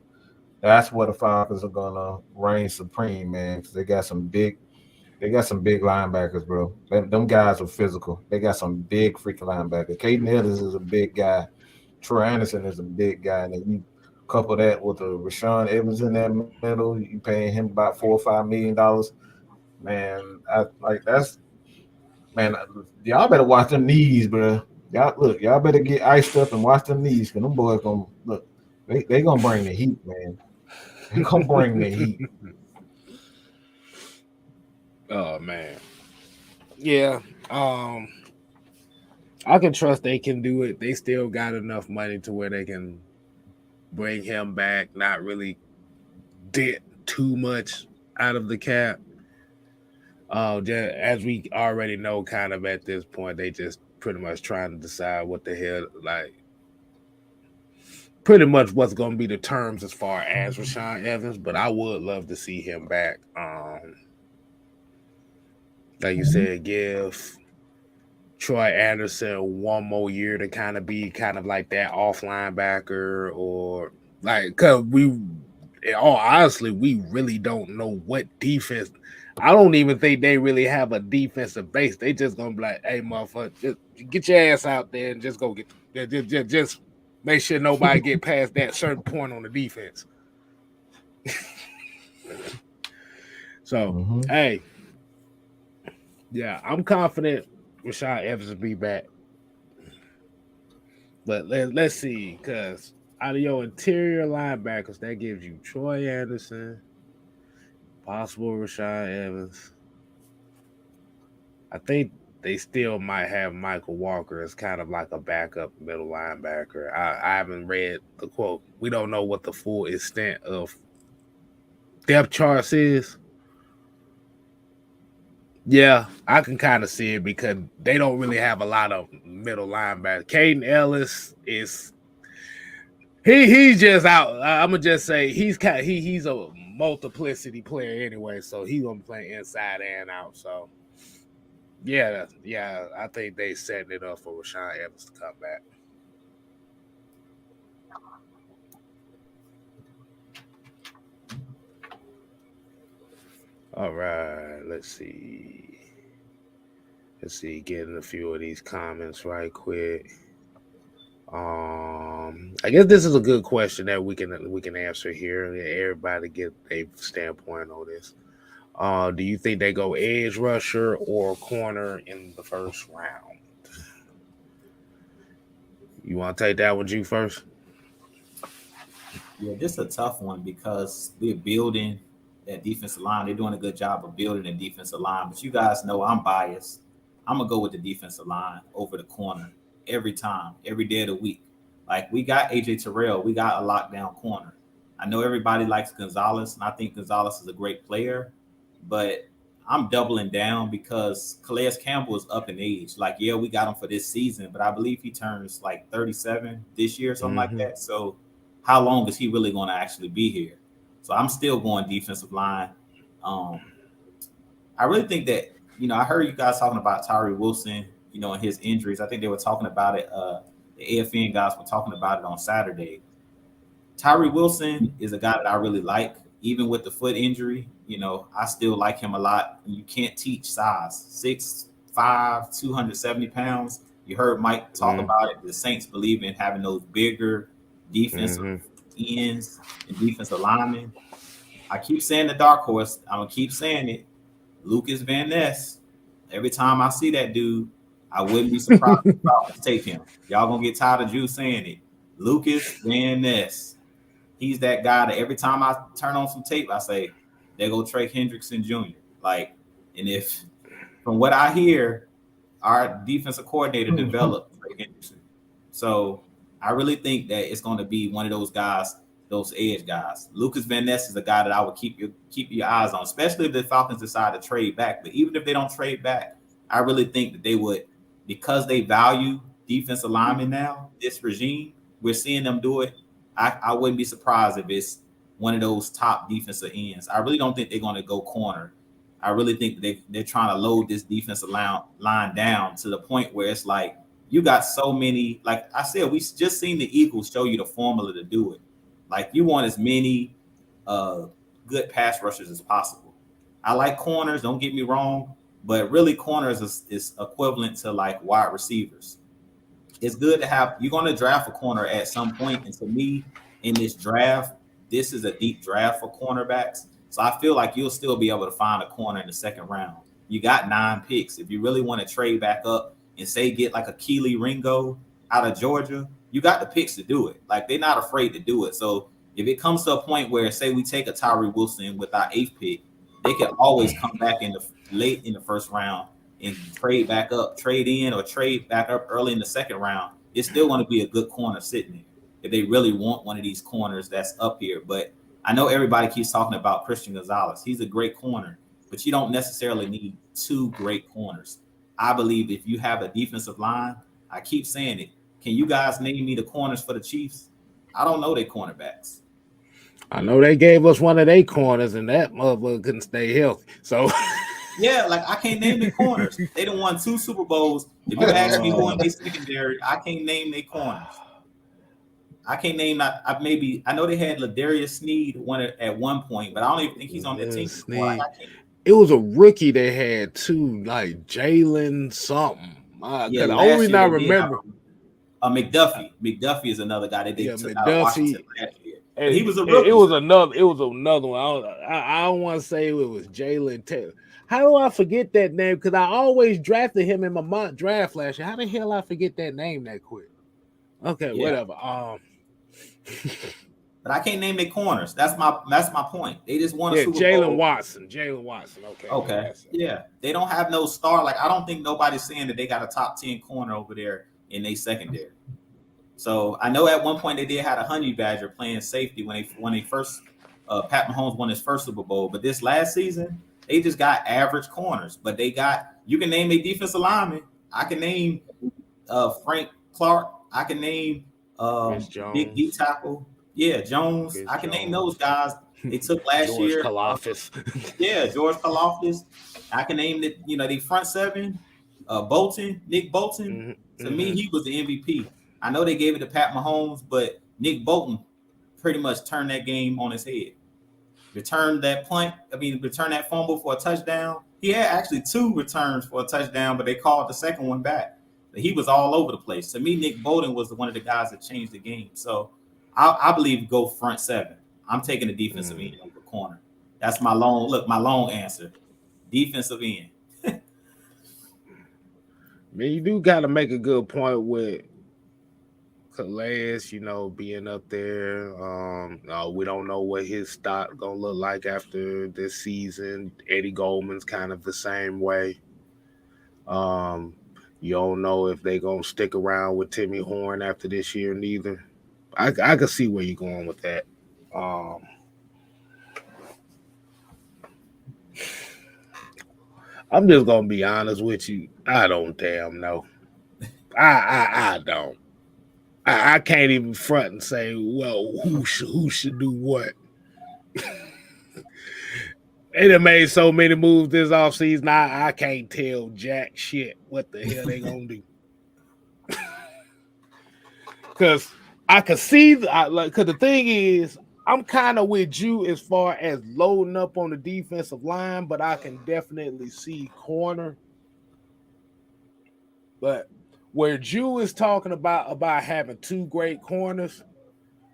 Speaker 2: that's where the Falcons are gonna reign supreme, man. Because they got some big linebackers, bro. Them guys are physical. They got some big freaking linebackers. Caden Ellis is a big guy. Troy Anderson is a big guy, and then you couple that with a Rashawn Evans in that middle, you paying him about $4 or $5 million. Man, y'all better watch them knees, bro. Y'all better get iced up and watch them knees, because them boys gonna look. They gonna bring the heat, man. They gonna bring the heat.
Speaker 1: Oh man, yeah. I can trust they can do it. They still got enough money to where they can bring him back, not really dent too much out of the cap. Just, as we already know, kind of at this point, they just pretty much trying to decide what the hell, like, pretty much what's going to be the terms as far as Rashawn Evans. But I would love to see him back. Like you said, give Troy Anderson one more year to kind of be kind of like that off linebacker, or like, because honestly, we really don't know what defense. I don't even think they really have a defensive base. They just gonna be like, hey, motherfucker, just get your ass out there and just go just make sure nobody get past that certain point on the defense. So, hey, yeah, I'm confident Rashawn Evans will be back. But let's see, because out of your interior linebackers, that gives you Troy Anderson, possible Rashawn Evans. I think they still might have Michael Walker as kind of like a backup middle linebacker. I haven't read the quote. We don't know what the full extent of depth chart is. Yeah, I can kind of see it because they don't really have a lot of middle linebackers. Caden Ellis is he's just out. I'm gonna just say he's a multiplicity player anyway, so he's gonna be playing inside and out. So yeah, I think they setting it up for Rashawn Evans to come back. All right, let's see. Getting a few of these comments right quick. I guess this is a good question that we can answer here. Everybody get a standpoint on this. Do you think they go edge rusher or corner in the first round? You want to take that one, G, first?
Speaker 3: Yeah, this is a tough one because we're building that defensive line. They're doing a good job of building the defensive line, but you guys know I'm biased. I'm gonna go with the defensive line over the corner every time, every day of the week. Like we got AJ Terrell, we got a lockdown corner. I know everybody likes Gonzalez, and I think Gonzalez is a great player, but I'm doubling down because Calais Campbell is up in age. Like, yeah, we got him for this season, but I believe he turns like 37 this year, something like that. So how long is he really going to actually be here? So I'm still going defensive line. I really think that, I heard you guys talking about Tyree Wilson, and his injuries. I think they were talking about it. The AFN guys were talking about it on Saturday. Tyree Wilson is a guy that I really like, even with the foot injury. I still like him a lot. You can't teach size. 6'5", 270 pounds. You heard Mike talk about it. The Saints believe in having those bigger defensive ends and defensive linemen. I keep saying the dark horse. I'm going to keep saying it. Lucas Van Ness. Every time I see that dude, I wouldn't be surprised if Falcons take him. Y'all going to get tired of Drew saying it. Lucas Van Ness. He's that guy that every time I turn on some tape, I say, there go Trey Hendrickson Jr. And if, from what I hear, our defensive coordinator developed Trey Hendrickson. So I really think that it's going to be one of those guys, those edge guys. Lucas Van Ness is a guy that I would keep your eyes on, especially if the Falcons decide to trade back. But even if they don't trade back, I really think that they would, because they value defensive linemen now, this regime, we're seeing them do it. I wouldn't be surprised if it's one of those top defensive ends. I really don't think they're going to go corner. I really think they're trying to load this defensive line down to the point where it's like you got so many. Like I said, we just seen the Eagles show you the formula to do it. Like you want as many good pass rushers as possible. I like corners, don't get me wrong, but really corners is equivalent to like wide receivers. It's good to have, you're going to draft a corner at some point. And to me, in this draft, this is a deep draft for cornerbacks. So I feel like you'll still be able to find a corner in the second round. You got 9 picks. If you really want to trade back up and say get like a Keely Ringo out of Georgia, you got the picks to do it. Like they're not afraid to do it. So if it comes to a point where, say, we take a Tyree Wilson with our 8th pick, they can always come back in the late in the first round and trade back up, trade in, or trade back up early in the second round. It's still going to be a good corner sitting there if they really want one of these corners that's up here. But I know everybody keeps talking about Christian Gonzalez. He's a great corner, but you don't necessarily need 2 great corners. I believe if you have a defensive line, I keep saying it. Can you guys name me the corners for the Chiefs? I don't know their cornerbacks.
Speaker 1: I know they gave us one of their corners, and that motherfucker couldn't stay healthy. So
Speaker 3: yeah, like I can't name the corners. They done won 2 Super Bowls. If you ask me who in their secondary, I can't name their corners. I can't name that. I know they had Ladarius Sneed at one point, but I don't even think he's on the team.
Speaker 1: It was a rookie they had too, like Jalen something.
Speaker 3: Yeah,
Speaker 1: the only reason I remember
Speaker 3: McDuffie. McDuffie is another guy that they took out of Washington last year.
Speaker 1: And
Speaker 3: he was a rookie.
Speaker 1: It was another one. I don't want to say it was Jalen Taylor. How do I forget that name? Because I always drafted him in my mock draft last year. How the hell I forget that name that quick? Okay, whatever.
Speaker 3: But I can't name their corners. That's my point. They just won a Super Bowl.
Speaker 1: Jalen Watson. Okay.
Speaker 3: Yeah. They don't have no star. Like I don't think nobody's saying that they got a top 10 corner over there in their secondary. So I know at one point they did have a Honey Badger playing safety when they first Pat Mahomes won his first Super Bowl. But this last season, they just got average corners. But they got, you can name a defensive lineman. I can name Frank Clark. I can name big D tackle. Yeah, Jones.
Speaker 1: Chris
Speaker 3: I can name
Speaker 1: Jones.
Speaker 3: those guys. They took last
Speaker 1: George
Speaker 3: year.
Speaker 1: Kalafis.
Speaker 3: Yeah, George Kalafis. I can name the, the front seven. Bolton, Nick Bolton. To me, he was the MVP. I know they gave it to Pat Mahomes, but Nick Bolton pretty much turned that game on his head. Returned that fumble for a touchdown. He had actually 2 returns for a touchdown, but they called the second one back. But he was all over the place. To me, Nick Bolton was one of the guys that changed the game. So I believe go front 7. I'm taking the defensive end over corner. That's my long answer. Defensive end.
Speaker 1: Man, you do got to make a good point with Calais, being up there. We don't know what his stock gonna look like after this season. Eddie Goldman's kind of the same way. You don't know if they gonna stick around with Timmy Horn after this year neither. I can see where you're going with that. I'm just gonna be honest with you. I don't damn know. I don't. I can't even front and say, well, who should do what. They done made so many moves this offseason. I can't tell jack shit what the hell they gonna do. Because I could see, because the thing is, I'm kind of with you as far as loading up on the defensive line, but I can definitely see corner. But where Jew is talking about having 2 great corners,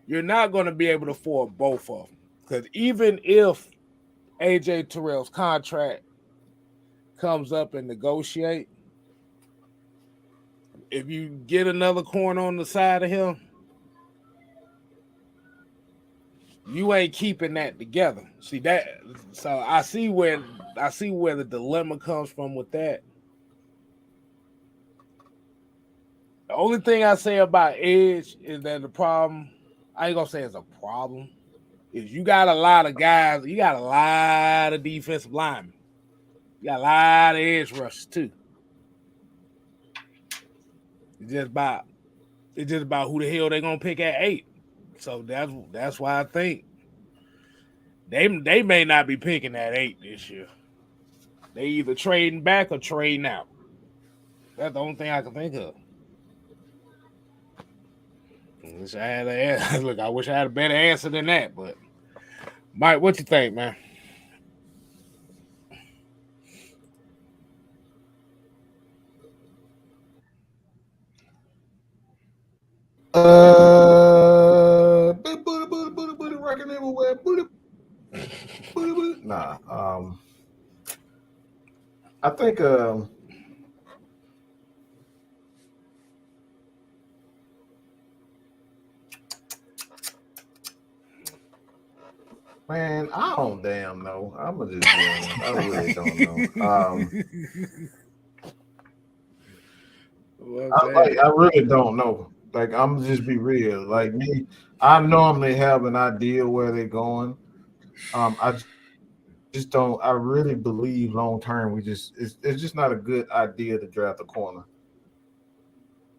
Speaker 1: you're not going to be able to afford both of them. Because even if AJ Terrell's contract comes up and negotiate, if you get another corner on the side of him, you ain't keeping that together. See that? So I see where the dilemma comes from with that. The only thing I say about edge is that the problem, I ain't gonna say it's a problem, is you got a lot of guys, you got a lot of defensive linemen. You got a lot of edge rushers too. It's just about who the hell they gonna pick at 8. So that's why I think they may not be picking at 8 this year. They either trading back or trading out. That's the only thing I can think of. I wish I had a better answer than that. But Mike, what you think, man?
Speaker 2: Booty rocking everywhere. Booty. Nah. I think man, I don't damn know. I'm gonna just be honest. I really don't know. I really don't know. Like, I'm gonna just be real. Like me, I normally have an idea where they're going. I just don't. I really believe long term, it's just not a good idea to draft a corner.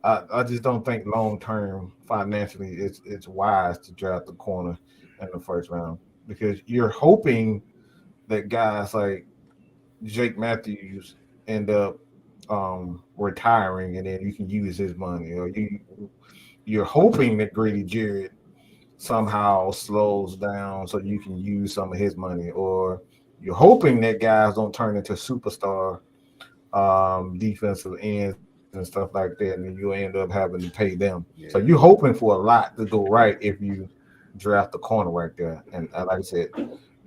Speaker 2: I just don't think long term financially it's wise to draft a corner in the first round, because you're hoping that guys like Jake Matthews end up retiring, and then you can use his money, or you're hoping that Grady Jarrett somehow slows down so you can use some of his money, or you're hoping that guys don't turn into superstar defensive ends and stuff like that, and then you end up having to pay them. Yeah. So you're hoping for a lot to go right if you draft the corner right there. And like I said,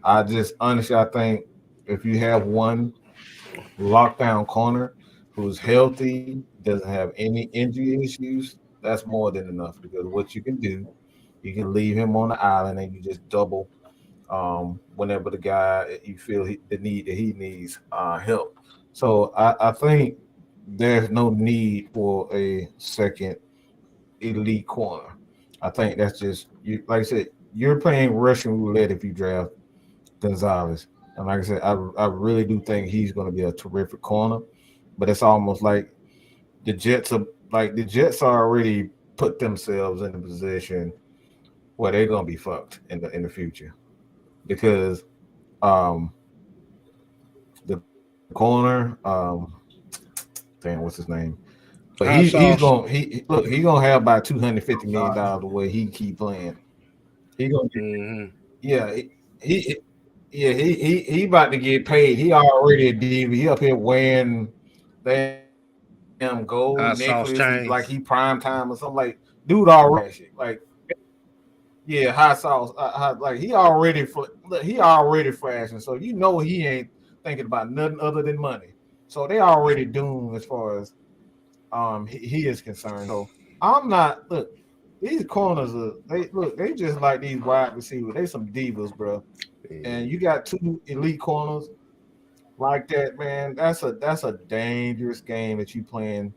Speaker 2: I think if you have one lockdown corner who's healthy, doesn't have any injury issues, that's more than enough, because what you can do, you can leave him on the island and you just double whenever the guy you feel the need that he needs help. So I think there's no need for a second elite corner. I think that's just, you. Like I said, you're playing Russian roulette if you draft Gonzalez. And like I said, I really do think he's going to be a terrific corner. But it's almost like the Jets already put themselves in a position where they're going to be fucked in the future because the corner damn, what's his name? But he's gonna have about $250 million the way he keep playing. He gonna get, he about to get paid. He already a diva. He up here wearing damn gold necklace like he prime time or something. Like dude already shit. Like hot sauce. Like he already flashing. So you know he ain't thinking about nothing other than money. So they already doomed as far as he is concerned. So I'm not these corners they just like these wide receivers. They some divas, bro. And you got two elite corners like that, man. That's a dangerous game that you playing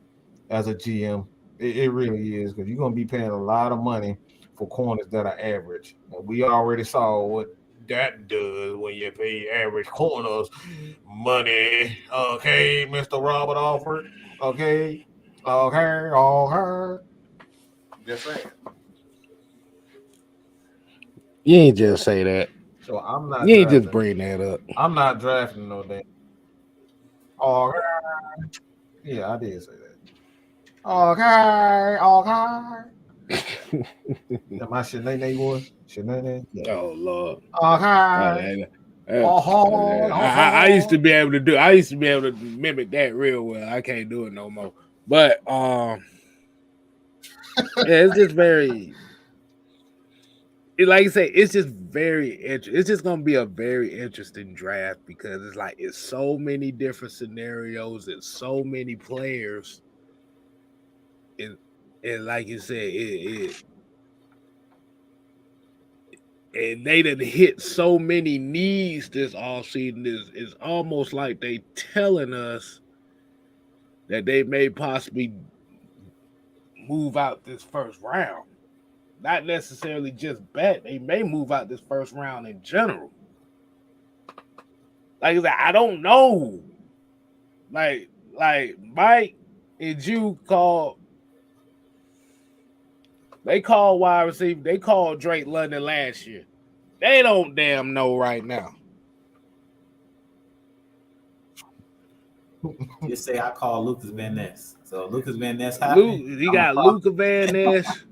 Speaker 2: as a GM. It really is because you're gonna be paying a lot of money for corners that are average. And we already saw what that does when you pay average corners money. Okay, Mr. Robert Alford. Okay. Just saying.
Speaker 1: You ain't just say that.
Speaker 2: So I'm not.
Speaker 1: You ain't just bring that up.
Speaker 2: I'm not drafting no damn. Okay. Yeah, I did say that. Okay. Am I Shanae was? Shanae?
Speaker 1: Yeah. Oh Lord.
Speaker 2: Okay.
Speaker 1: I used to be able to do. I used to be able to mimic that real well. I can't do it no more. But it's just very. Like I say, it's just very interesting. It's just gonna be a very interesting draft because it's so many different scenarios and so many players. And like you said, and they done hit so many needs this offseason. It's almost like they telling us that they may possibly move out this first round. Not necessarily just bet. They may move out this first round in general. Like I said, I don't know. Like Mike and Jew called. They called wide receiver. They called Drake London last year. They don't damn know right now.
Speaker 3: Just say I call Lucas Van Ness. So Lucas Van Ness
Speaker 1: he got Luca Van Ness.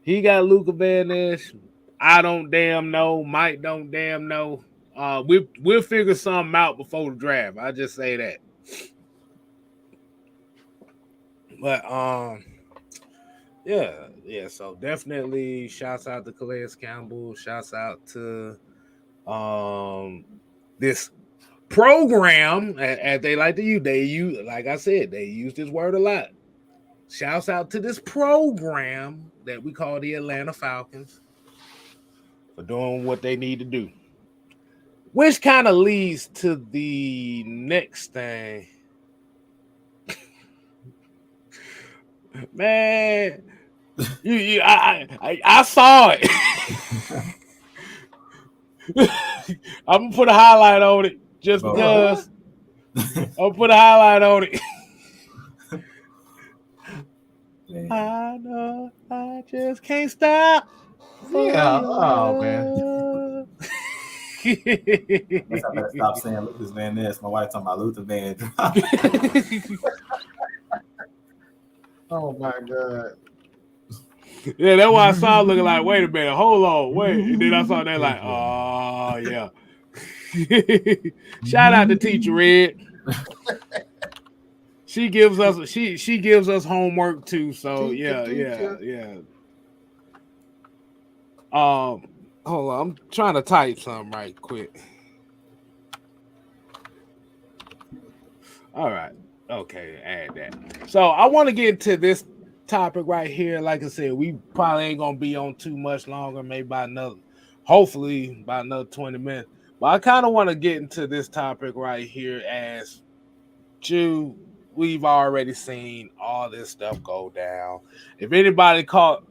Speaker 1: He got Luca Van Ness. I don't damn know. Mike don't damn know. We'll figure something out before the draft. I just say that. But yeah. So definitely, shouts out to Calais Campbell. Shouts out to this program, as they like to use. They use, like I said, they use this word a lot. Shouts out to this program that we call the Atlanta Falcons for doing what they need to do. Which kind of leads to the next thing. Man, I saw it. I'm gonna put a highlight on it just because. I'll put a highlight on it. I know I just can't stop.
Speaker 2: Yeah, oh man.
Speaker 3: I better stop saying Lucas Van Ness. My wife talking about Luther Van.
Speaker 2: Oh my God.
Speaker 1: Yeah, that's why I saw looking like, wait a minute, hold on, wait. And then I saw that like, oh yeah. Shout out to Teacher Red. She gives us homework too. So yeah. Hold on, I'm trying to type something right quick. All right. Okay, add that. So I want to get into this topic right here. Like I said, we probably ain't gonna be on too much longer, maybe hopefully by another 20 minutes. But I kind of want to get into this topic right here as Jew. We've already seen all this stuff go down. If anybody caught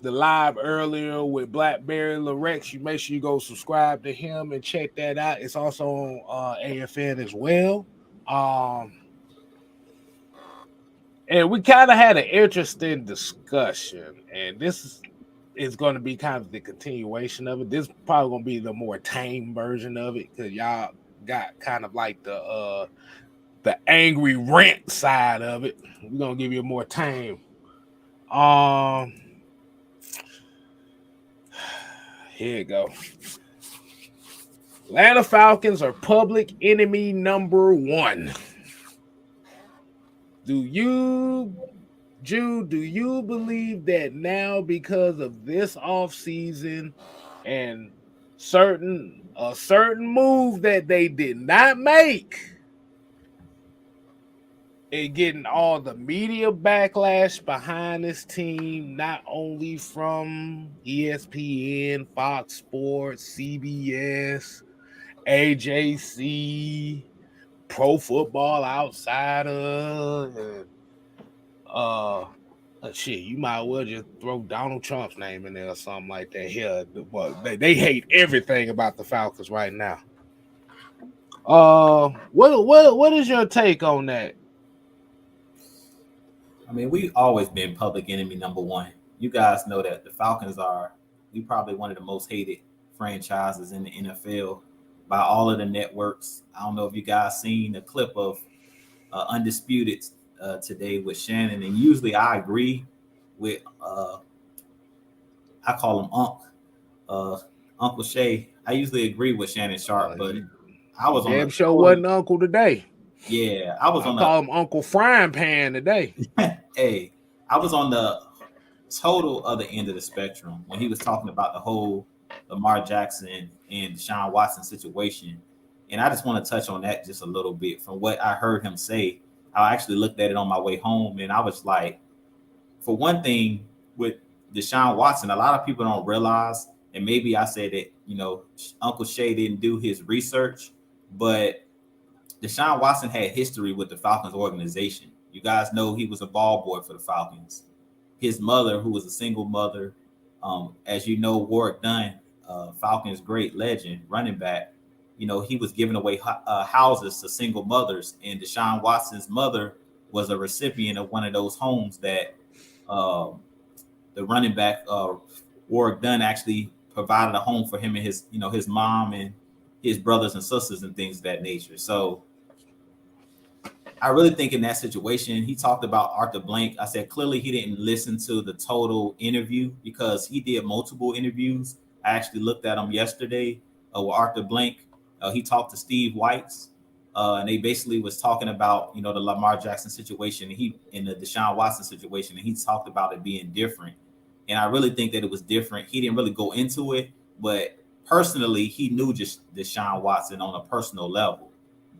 Speaker 1: the live earlier with Blackberry Lorex. You make sure you go subscribe to him and check that out. It's also on AFN as well. And we kind of had an interesting discussion, and this is going to be kind of the continuation of it. This is probably going to be the more tame version of it because y'all got kind of like the angry rant side of it. We're going to give you a more tame. Here you go. Atlanta Falcons are public enemy number 1. Do you believe that now because of this offseason and a certain move that they did not make and getting all the media backlash behind this team, not only from ESPN, Fox Sports, CBS, AJC, Pro Football Outsider, shit, you might well just throw Donald Trump's name in there or something like that. Here, well, they hate everything about the Falcons right now. What is your take on that?
Speaker 3: I mean, we've always been public enemy number 1. You guys know that the Falcons are probably one of the most hated franchises in the NFL by all of the networks. I don't know if you guys seen a clip of Undisputed today with Shannon, and usually I agree with I call him Uncle Shay. I usually agree with Shannon Sharp, but I was on
Speaker 1: damn show wasn't Uncle today.
Speaker 3: Yeah, I
Speaker 1: call him Uncle Frying Pan today.
Speaker 3: Hey, I was on the total other end of the spectrum when he was talking about the whole Lamar Jackson and Deshaun Watson situation. And I just want to touch on that just a little bit. From what I heard him say, I actually looked at it on my way home, and I was like, for one thing, with Deshaun Watson, a lot of people don't realize, and maybe I said that, Uncle Shay didn't do his research, but Deshaun Watson had history with the Falcons organization. You guys know he was a ball boy for the Falcons. His mother, who was a single mother, as you know, Warwick Dunn, Falcons great legend, running back, he was giving away houses to single mothers. And Deshaun Watson's mother was a recipient of one of those homes that the running back, Warwick Dunn, actually provided a home for him and his mom and his brothers and sisters and things of that nature. So I really think in that situation, he talked about Arthur Blank. I said, clearly he didn't listen to the total interview because he did multiple interviews. I actually looked at him yesterday with Arthur Blank. He talked to Steve Weitz, and they basically was talking about, the Lamar Jackson situation and the Deshaun Watson situation, and he talked about it being different. And I really think that it was different. He didn't really go into it, but personally, he knew just Deshaun Watson on a personal level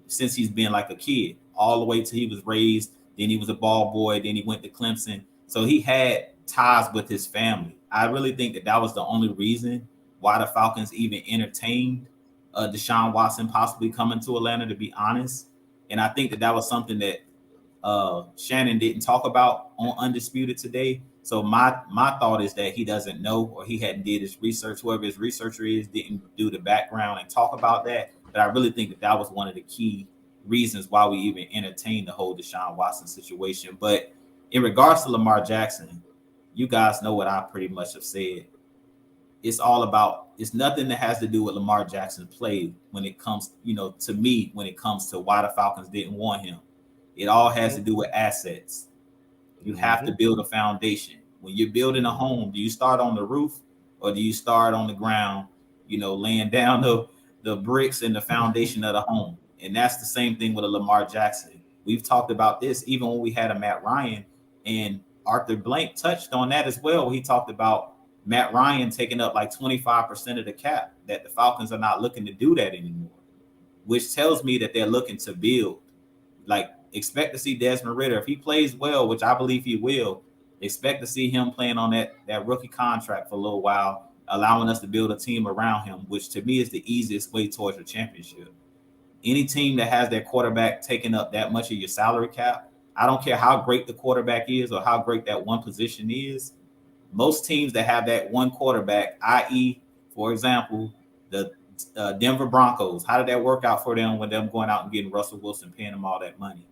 Speaker 3: since he's been like a kid, all the way till he was raised. Then he was a ball boy. Then he went to Clemson. So he had ties with his family. I really think that was the only reason why the Falcons even entertained Deshaun Watson possibly coming to Atlanta, to be honest. And I think that was something that Shannon didn't talk about on Undisputed today. So my thought is that he doesn't know, or he hadn't did his research. Whoever his researcher is didn't do the background and talk about that. But I really think that was one of the key reasons why we even entertained the whole Deshaun Watson situation. But in regards to Lamar Jackson, you guys know what I pretty much have said. It's nothing that has to do with Lamar Jackson's play when it comes, to me, when it comes to why the Falcons didn't want him. It all has to do with assets. You have to build a foundation. When you're building a home, do you start on the roof or do you start on the ground, laying down the bricks and the foundation of the home? And that's the same thing with a Lamar Jackson. We've talked about this even when we had a Matt Ryan, and Arthur Blank touched on that as well. He talked about Matt Ryan taking up like 25% of the cap, that the Falcons are not looking to do that anymore, which tells me that they're looking to build. Like, expect to see Desmond Ridder. If he plays well, which I believe he will, expect to see him playing on that rookie contract for a little while, allowing us to build a team around him, which to me is the easiest way towards a championship. Any team that has their quarterback taking up that much of your salary cap, I don't care how great the quarterback is or how great that one position is, most teams that have that one quarterback, i.e., for example, the Denver Broncos, how did that work out for them when them going out and getting Russell Wilson, paying him all that money?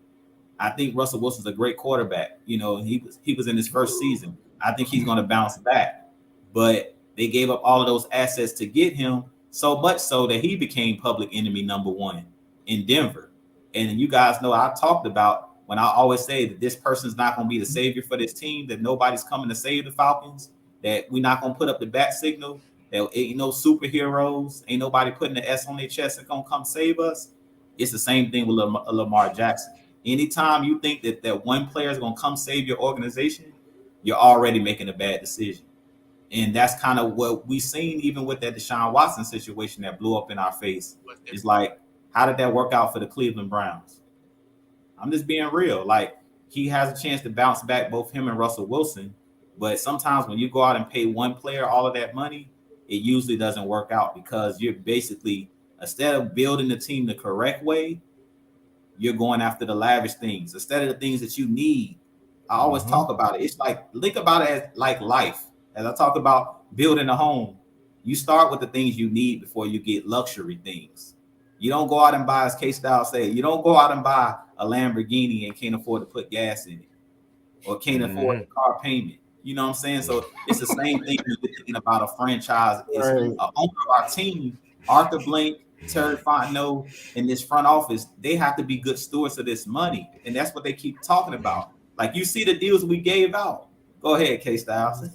Speaker 3: I think Russell Wilson's a great quarterback. You know, he was in his first season. I think he's going to bounce back. But they gave up all of those assets to get him, so much so that he became public enemy number one in Denver. And you guys know I talked about when I always say that this person's not going to be the savior for this team, that nobody's coming to save the Falcons, that we're not going to put up the bat signal, that ain't no superheroes, ain't nobody putting the S on their chest and going to come save us. It's the same thing with Lamar Jackson. Anytime you think that one player is going to come save your organization, you're already making a bad decision. And that's kind of what we've seen even with that Deshaun Watson situation that blew up in our face. It's like, how did that work out for the Cleveland Browns? I'm just being real. Like, he has a chance to bounce back, both him and Russell Wilson. But sometimes when you go out and pay one player all of that money, it usually doesn't work out because you're basically, instead of building the team the correct way, you're going after the lavish things instead of the things that you need. I always talk about it. It's like, think about it as like life. As I talk about building a home, you start with the things you need before you get luxury things. You don't go out and buy, as K-Style said, you don't go out and buy a Lamborghini and can't afford to put gas in it or can't afford the car payment. You know what I'm saying? So it's the same thing when you're thinking about a franchise. It's owner of our team, Arthur Blank, Terry Fontenot, in this front office, they have to be good stewards of this money. And that's what they keep talking about. Like, you see the deals we gave out. Go ahead, K-Styles.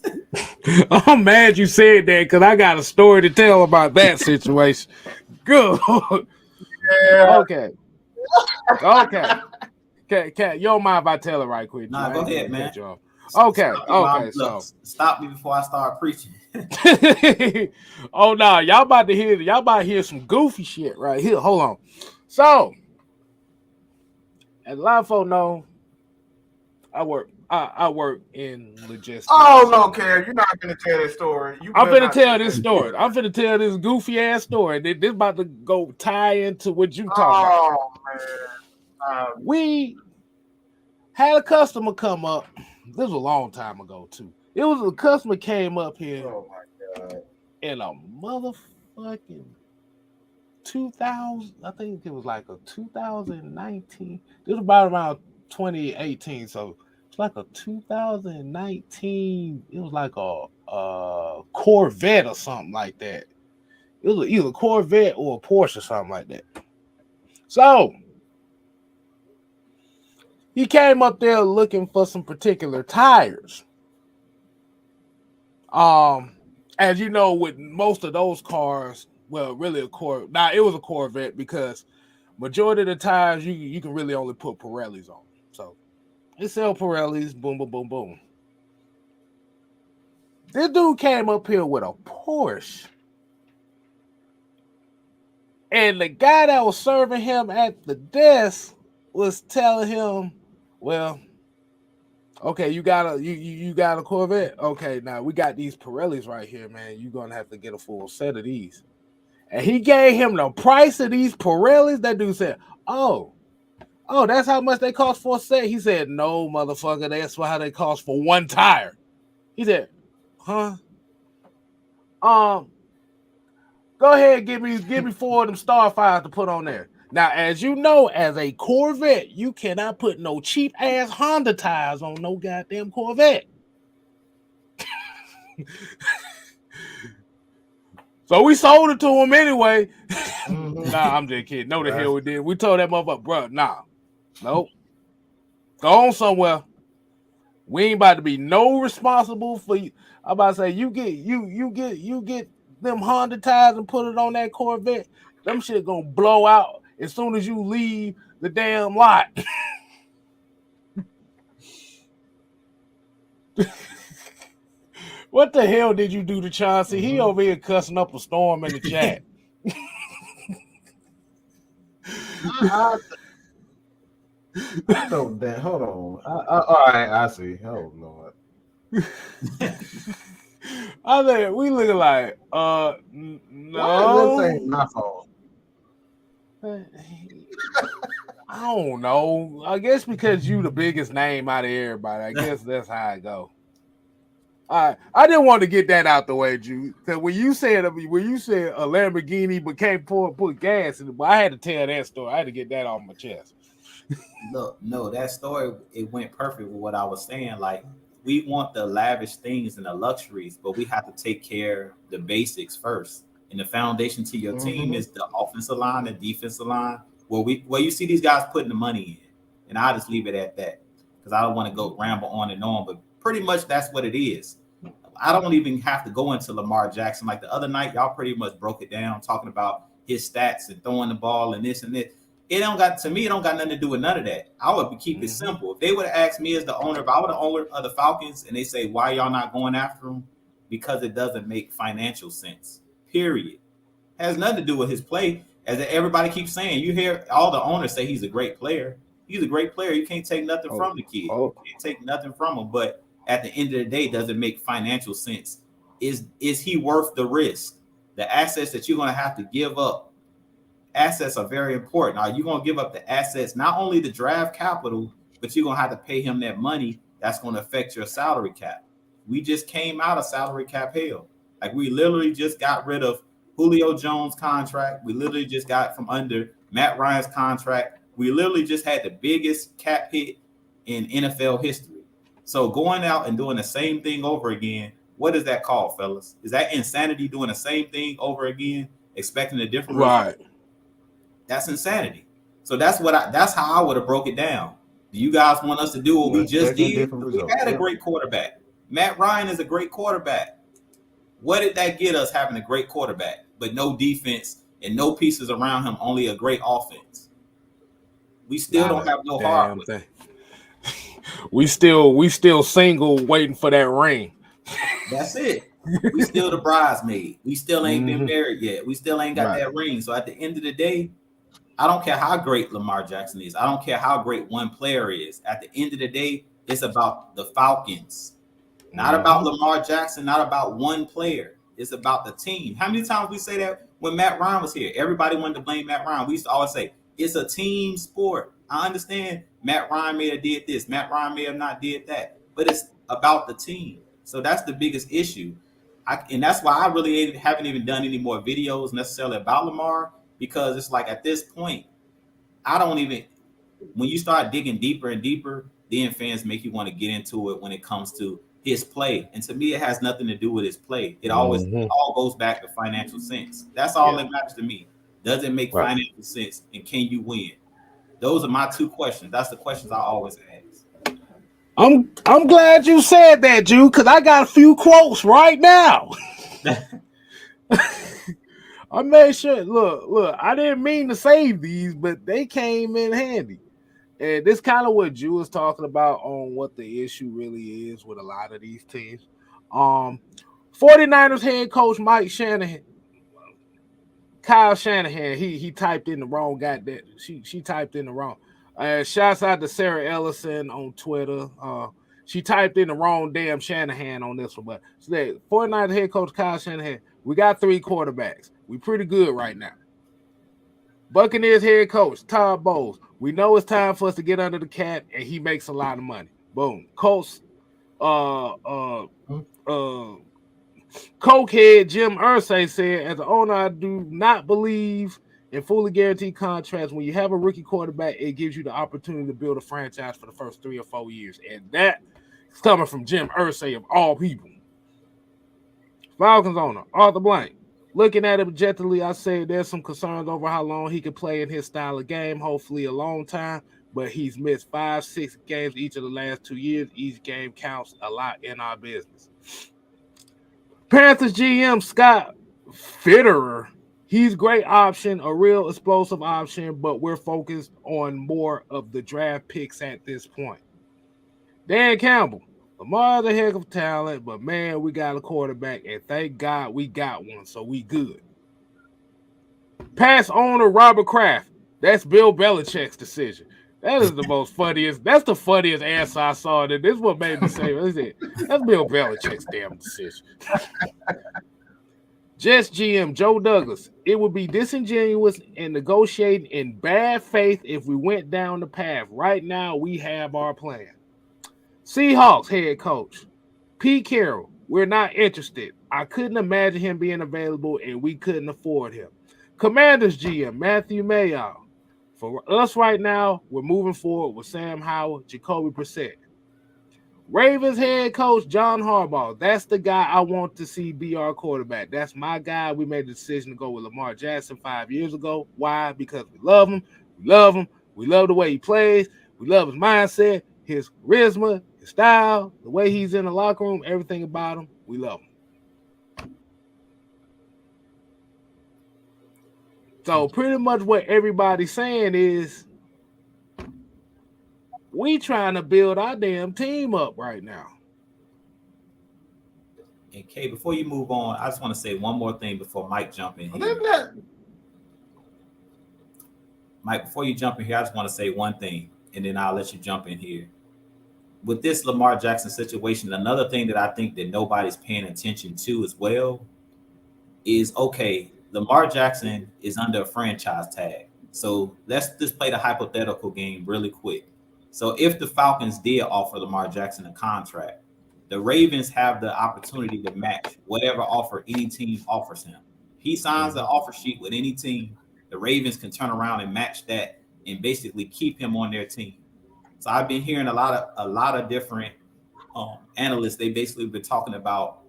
Speaker 1: I'm mad you said that because I got a story to tell about that situation. Good. Yeah. Okay. You don't mind if I tell it right quick?
Speaker 3: Nah, go ahead, man.
Speaker 1: Okay. So
Speaker 3: stop me before I start preaching.
Speaker 1: Oh no, y'all about to hear some goofy shit right here. Hold on. So, as a lot of folks know, I work in logistics.
Speaker 2: Oh no, Kel, you're not gonna tell this story.
Speaker 1: I'm finna tell this story. I'm finna tell this goofy ass story. This about to go tie into what you talking about.
Speaker 2: Man.
Speaker 1: We had a customer come up. This was a long time ago too. It was a customer came up here.
Speaker 2: Oh my God.
Speaker 1: In a motherfucking 2000, I think it was like a 2019. This was about around 2018, so it's like a 2019. It was like a Corvette or something like that. It was either a Corvette or a Porsche or something like that. So he came up there looking for some particular tires. As you know, with most of those cars, well, really it was a Corvette because majority of the tires you can really only put Pirellis on. So they sell Pirellis, boom, boom, boom, boom. This dude came up here with a Porsche. And the guy that was serving him at the desk was telling him, well, okay, you got a Corvette. Okay, now we got these Pirellis right here, man. You're gonna have to get a full set of these. And he gave him the price of these Pirellis. That dude said, Oh, that's how much they cost for a set. He said, no, motherfucker, that's how they cost for one tire. He said, huh? Go ahead, give me 4 of them Starfires to put on there. Now, as you know, as a Corvette, you cannot put no cheap ass Honda tires on no goddamn Corvette. So we sold it to him anyway. Nah, I'm just kidding. No, the hell we did. We told that motherfucker, bro, nah, nope. Go on somewhere. We ain't about to be no responsible for you. I'm about to say you get them Honda tires and put it on that Corvette. Them shit gonna blow out as soon as you leave the damn lot. What the hell did you do to Chauncey? He over here cussing up a storm in the chat.
Speaker 2: I know that. Hold on. All right, I see. Oh Lord.
Speaker 1: I think we looking like no.
Speaker 2: This ain't my fault.
Speaker 1: I don't know. I guess because you the biggest name out of everybody. I guess that's how I go. I didn't want to get that out the way, Jude. Because when you said a Lamborghini became put gas in it, but I had to tell that story. I had to get that off my chest.
Speaker 3: Look, no, that story it went perfect with what I was saying. Like we want the lavish things and the luxuries, but we have to take care of the basics first. And the foundation to your team is the offensive line, the defensive line. Where you see these guys putting the money in, and I'll just leave it at that because I don't want to go ramble on and on. But pretty much that's what it is. I don't even have to go into Lamar Jackson. Like the other night, y'all pretty much broke it down, talking about his stats and throwing the ball and this and that. It don't got nothing to do with none of that. I would keep it simple. If they would have asked me as the owner, if I were the owner of the Falcons, and they say, why y'all not going after him? Because it doesn't make financial sense. Period. It has nothing to do with his play. As everybody keeps saying, you hear all the owners say he's a great player. He's a great player. You can't take nothing from the kid. You can't take nothing from him. But at the end of the day, does it make financial sense? Is he worth the risk? The assets that you're going to have to give up. Assets are very important. Are you going to give up the assets, not only the draft capital, but you're going to have to pay him that money that's going to affect your salary cap. We just came out of salary cap hell. Like we literally just got rid of Julio Jones' contract. We literally just got from under Matt Ryan's contract. We literally just had the biggest cap hit in NFL history. So going out and doing the same thing over again, what is that called, fellas? Is that insanity, doing the same thing over again, expecting a different result? That's insanity. So that's how I would have broke it down. Do you guys want us to do what we just did? We had a great quarterback. Matt Ryan is a great quarterback. What did that get us having a great quarterback, but no defense and no pieces around him, only a great offense? We still don't have no hardware.
Speaker 1: We still single waiting for that ring.
Speaker 3: That's it. We still the bridesmaid. We still ain't been married yet. We still ain't got that ring. So at the end of the day, I don't care how great Lamar Jackson is. I don't care how great one player is. At the end of the day, it's about the Falcons. Not about Lamar Jackson, not about one player. It's about the team. How many times we say that when Matt Ryan was here? Everybody wanted to blame Matt Ryan. We used to always say, it's a team sport. I understand Matt Ryan may have did this. Matt Ryan may have not did that. But it's about the team. So that's the biggest issue. And that's why I really haven't even done any more videos necessarily about Lamar, because it's like at this point, when you start digging deeper and deeper, then fans make you want to get into it when it comes to his play. And to me, it has nothing to do with his play. It all goes back to financial sense. That's all that matters to me. Does it make financial sense? And can you win? Those are my two questions. That's the questions I always ask.
Speaker 1: I'm glad you said that, Jude, because I got a few quotes right now. I made sure. Look, I didn't mean to save these, but they came in handy. And this kind of what Jude was talking about on what the issue really is with a lot of these teams. 49ers head coach Mike Shanahan, Kyle Shanahan, he typed in the wrong guy. That she typed in the wrong. Shouts out to Sarah Ellison on Twitter. She typed in the wrong damn Shanahan on this one. But today, 49ers head coach Kyle Shanahan, we got 3 quarterbacks. We pretty good right now. Buccaneers head coach Todd Bowles, we know it's time for us to get under the cap, and he makes a lot of money. Boom. Colts Cokehead Jim Irsay said, as an owner, I do not believe in fully guaranteed contracts. When you have a rookie quarterback, it gives you the opportunity to build a franchise for the first 3 or 4 years. And that is coming from Jim Irsay of all people. Falcons owner Arthur Blank. Looking at it objectively, I say there's some concerns over how long he can play in his style of game, hopefully a long time, but he's missed 5-6 games each of the last 2 years. Each game counts a lot in our business. Panthers GM Scott Fitterer, he's a great option, a real explosive option, but we're focused on more of the draft picks at this point. Dan Campbell, Lamar's a heck of talent, but man, we got a quarterback, and thank God we got one, so we good. Past owner Robert Kraft, that's Bill Belichick's decision. That is the most funniest. That's the funniest answer I saw. And this is what made me say, that's Bill Belichick's damn decision. Jets GM Joe Douglas, it would be disingenuous and negotiating in bad faith if we went down the path. Right now, we have our plan. Seahawks head coach Pete Carroll, We're not interested. I couldn't imagine him being available, and we couldn't afford him. Commanders GM Matthew Mayow. For us right now, we're moving forward with Sam Howell, Jacoby Brissett. Ravens head coach John Harbaugh. That's the guy I want to see be our quarterback. That's my guy. We made the decision to go with Lamar Jackson 5 years ago. Why? Because we love him. We love him. We love the way he plays. We love his mindset, his charisma, his style, the way he's in the locker room, everything about him. We love him. So pretty much what everybody's saying is we trying to build our damn team up right now.
Speaker 3: And Kay, before you move on, I just want to say one more thing before Mike jump in here. Mike, before you jump in here, I just want to say one thing, and then I'll let you jump in here. With this Lamar Jackson situation, another thing that I think that nobody's paying attention to as well is, okay, Lamar Jackson is under a franchise tag. So let's just play the hypothetical game really quick. So if the Falcons did offer Lamar Jackson a contract, the Ravens have the opportunity to match whatever offer any team offers him. He signs the offer sheet with any team. The Ravens can turn around and match that and basically keep him on their team. So I've been hearing a lot of different analysts. They basically been talking about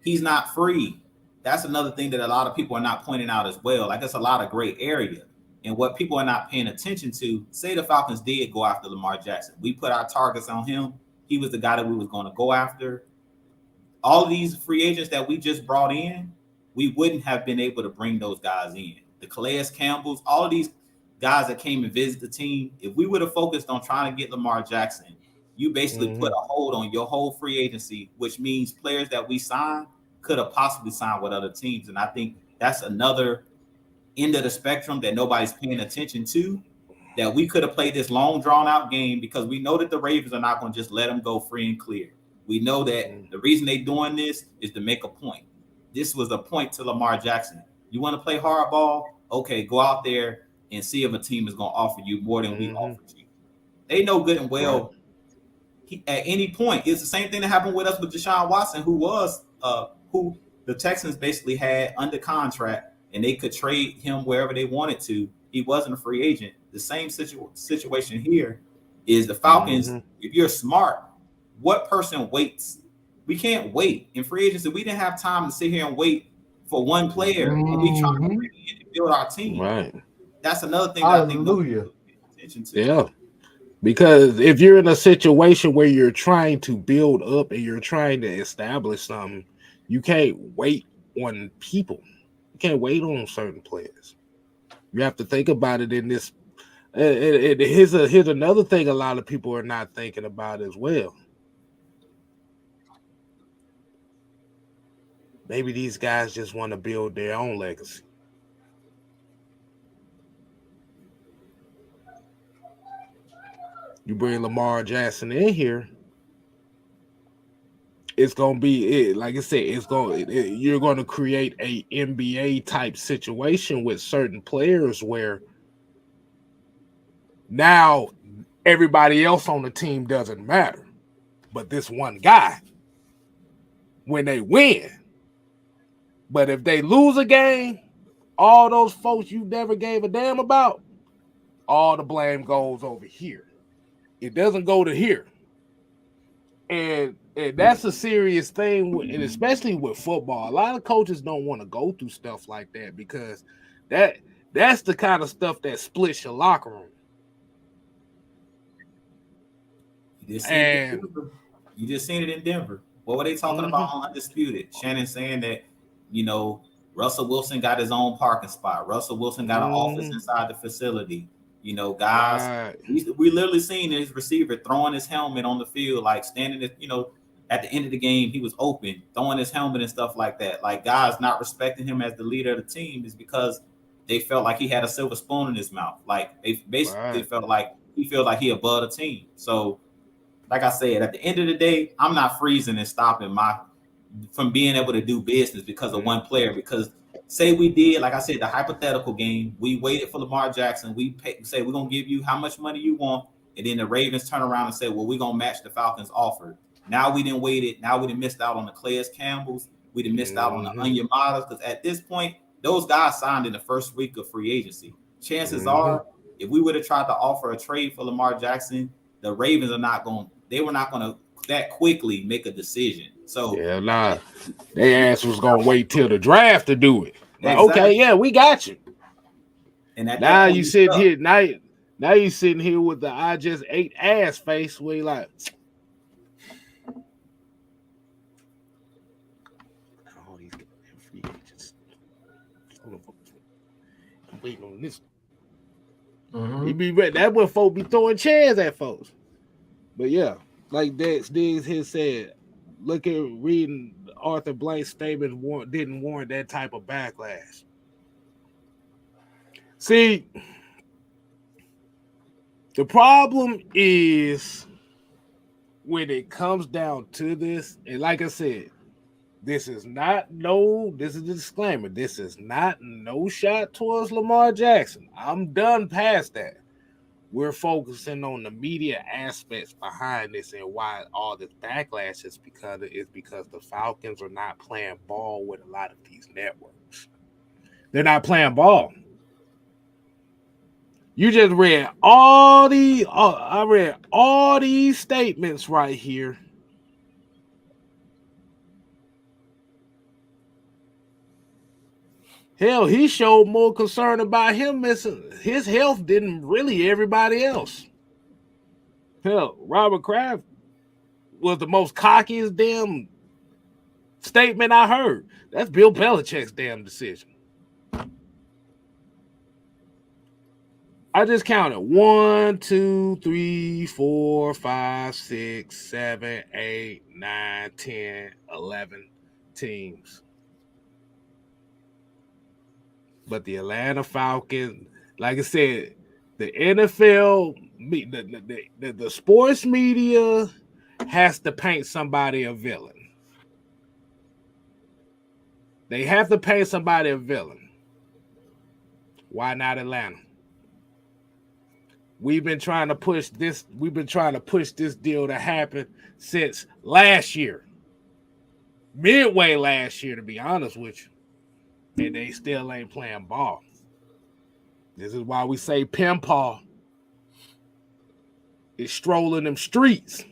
Speaker 3: he's not free. That's another thing that a lot of people are not pointing out as well. Like, it's a lot of gray area. And what people are not paying attention to, say the Falcons did go after Lamar Jackson. We put our targets on him. He was the guy that we was going to go after. All of these free agents that we just brought in, we wouldn't have been able to bring those guys in. The Calais Campbells, all of these guys that came and visited the team, if we would have focused on trying to get Lamar Jackson, you basically put a hold on your whole free agency, which means players that we signed could have possibly signed with other teams. And I think that's another end of the spectrum that nobody's paying attention to, that we could have played this long drawn out game, because we know that the Ravens are not going to just let them go free and clear. We know that the reason they're doing this is to make a point. This was a point to Lamar Jackson. You want to play hardball? Okay, go out there and see if a team is going to offer you more than we offered you. They know good and well at any point. It's the same thing that happened with us with Deshaun Watson, who the Texans basically had under contract, and they could trade him wherever they wanted to. He wasn't a free agent. The same situation here is the Falcons. If you're smart, what person waits? We can't wait. In free agency, we didn't have time to sit here and wait for one player, and we trying to bring in and build our team.
Speaker 1: Right.
Speaker 3: That's another thing that I think nobody pays attention to.
Speaker 1: Yeah. Because if you're in a situation where you're trying to build up and you're trying to establish something, you can't wait on people. You can't wait on certain players. You have to think about it in this. Here's another thing a lot of people are not thinking about as well. Maybe these guys just want to build their own legacy. You bring Lamar Jackson in here, it's gonna be, like I said, you're gonna create a NBA type situation with certain players where now everybody else on the team doesn't matter, but this one guy, when they win. But if they lose a game, all those folks you never gave a damn about, all the blame goes over here. It doesn't go to here. And that's a serious thing, and especially with football. A lot of coaches don't want to go through stuff like that, because that's the kind of stuff that splits your locker room.
Speaker 3: You just seen it in Denver. What were they talking about on Undisputed? Shannon saying that, Russell Wilson got his own parking spot. Russell Wilson got an office inside the facility. Guys, we literally seen his receiver throwing his helmet on the field, like standing at the end of the game, he was open, throwing his helmet and stuff like that. Like, guys not respecting him as the leader of the team is because they felt like he had a silver spoon in his mouth. Like, they basically felt like he above the team. So, like I said, at the end of the day, I'm not freezing and stopping from being able to do business because of one player. Because say we did, like I said, the hypothetical game, we waited for Lamar Jackson. We say we're going to give you how much money you want. And then the Ravens turn around and say, well, we're going to match the Falcons' offer. Now we didn't waited. Now we didn't missed out on the Calais Campbells. We didn't missed out on the Onyemadas because at this point, those guys signed in the first week of free agency. Chances are, if we would have tried to offer a trade for Lamar Jackson, the Ravens are not going. They were not going to that quickly make a decision. So
Speaker 1: their ass was going to wait till the draft to do it. Like,
Speaker 3: exactly.
Speaker 1: Okay, yeah, we got you.
Speaker 3: And at
Speaker 1: now
Speaker 3: that
Speaker 1: you sitting here. Now you sitting here with the I just ate ass face where you like. All these free agents. I'm waiting on this. He be ready. That's when folks be throwing chairs at folks. But yeah, like Dex Diggs here said, look at reading Arthur Blank's statement didn't warrant that type of backlash. See, the problem is when it comes down to this, and like I said, this is a disclaimer. This is not no shot towards Lamar Jackson. I'm done past that. We're focusing on the media aspects behind this and why all this backlash is because the Falcons are not playing ball with a lot of these networks. They're not playing ball. You just read I read all these statements right here. Hell, he showed more concern about him missing his health than really everybody else. Hell, Robert Kraft was the most cockiest damn statement I heard. That's Bill Belichick's damn decision. I just counted 1, 2, 3, 4, 5, 6, 7, 8, 9, 10, 11 teams. But the Atlanta Falcons, like I said, the NFL, the sports media has to paint somebody a villain. They have to paint somebody a villain. Why not Atlanta? We've been trying to push this deal to happen since last year. Midway last year, to be honest with you. And they still ain't playing ball. This is why we say Pimpaw is strolling them streets.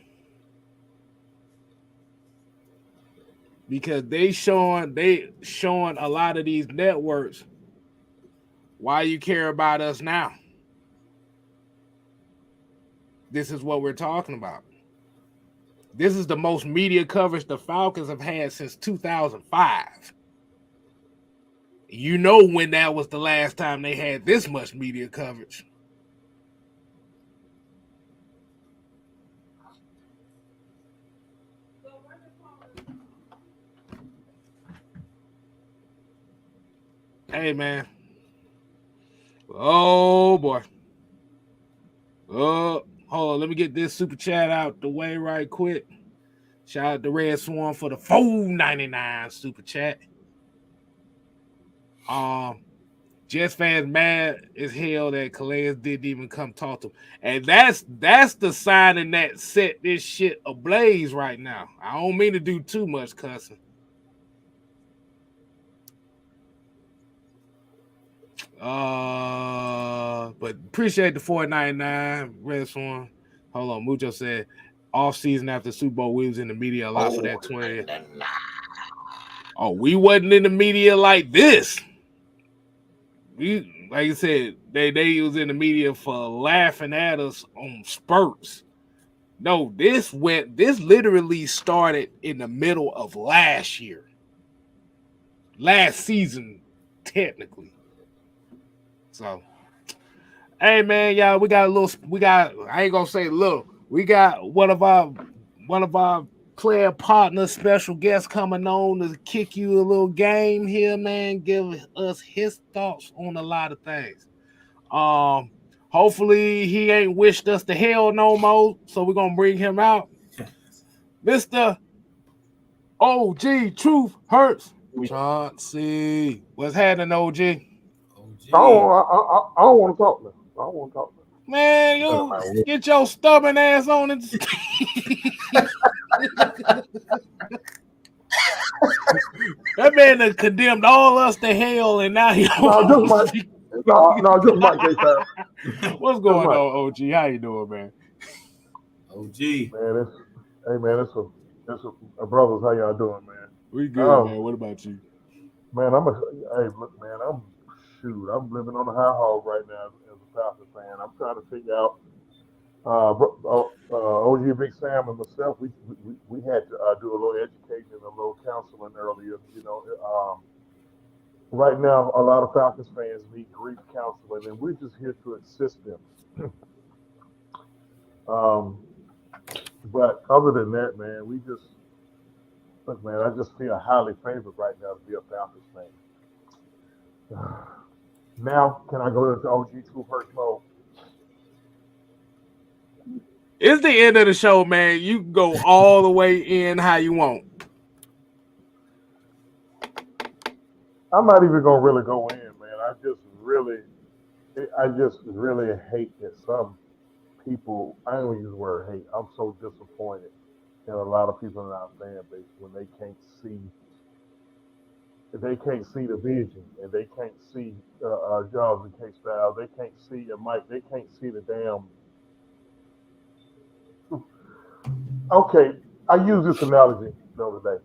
Speaker 1: Because they showing a lot of these networks why you care about us now. This is what we're talking about. This is the most media coverage the Falcons have had since 2005. You know when that was the last time they had this much media coverage. Hey, man. Oh, boy. Hold on. Let me get this super chat out the way right quick. Shout out to Red Swan for the $4.99 super chat. Jets fans mad as hell that Calais didn't even come talk to him. And that's the signing that set this shit ablaze right now. I don't mean to do too much cussing. But appreciate the $4.99 Red Swan. Hold on, Mucho said off season after Super Bowl we was in the media a lot for that 20. Oh, we wasn't in the media like this. We, like I said, they was in the media for laughing at us on spurts. No, this literally started in the middle of last year. Last season, technically. So, hey man, y'all, we got I ain't gonna say little. We got one of our player partners, special guest coming on to kick you a little game here, man. Give us his thoughts on a lot of things. Hopefully he ain't wished us to hell no more, so we're gonna bring him out. Mr. OG Truth Hurts Chauncey. What's happening, OG?
Speaker 4: I don't want to talk now. I don't want to talk now.
Speaker 1: Man, you get your stubborn ass on it. That man done condemned all us to hell, and now he
Speaker 4: just Mike J-Town.
Speaker 1: What's going on, OG? How you doing, man?
Speaker 3: OG.
Speaker 4: Man, it's a brothers. How y'all doing, man?
Speaker 1: We good, man. What about you?
Speaker 4: Man, I'm living on the high hog right now as a Falcons fan. I'm trying to figure out. OG Big Sam and myself, we had to do a little education and a little counseling earlier. You know, right now a lot of Falcons fans need grief counseling, and we're just here to assist them. But other than that, man, I just feel highly favored right now to be a Falcons fan. Now, can I go into OG True First mode?
Speaker 1: It's the end of the show, man. You can go all the way in how you want.
Speaker 4: I'm not even gonna really go in, man. I just really hate that some people. I don't use the word hate. I'm so disappointed in a lot of people in our fan base when they can't see the vision, and they can't see Jobs and K Style. They can't see Mike. They can't see the damn. Okay, I used this analogy the other day.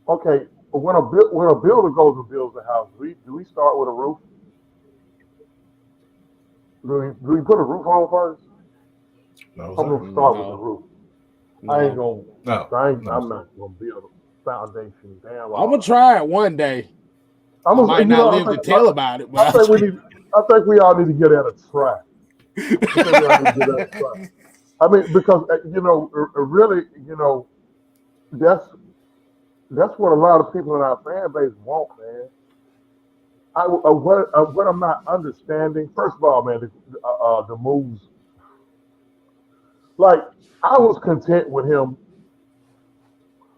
Speaker 4: Okay, when a builder goes and builds a house, do we start with a roof? Do we put a roof on first?
Speaker 2: No,
Speaker 4: I'm gonna start with the roof.
Speaker 1: No.
Speaker 4: I ain't gonna.
Speaker 2: No.
Speaker 4: I'm not gonna build a foundation. Damn.
Speaker 1: I'm gonna try it one day. I might not live to tell about it, but
Speaker 4: I think we all need to get at a try. I mean, because really, that's what a lot of people in our fan base want, man. What I'm not understanding. First of all, man, the moves. Like, I was content with him.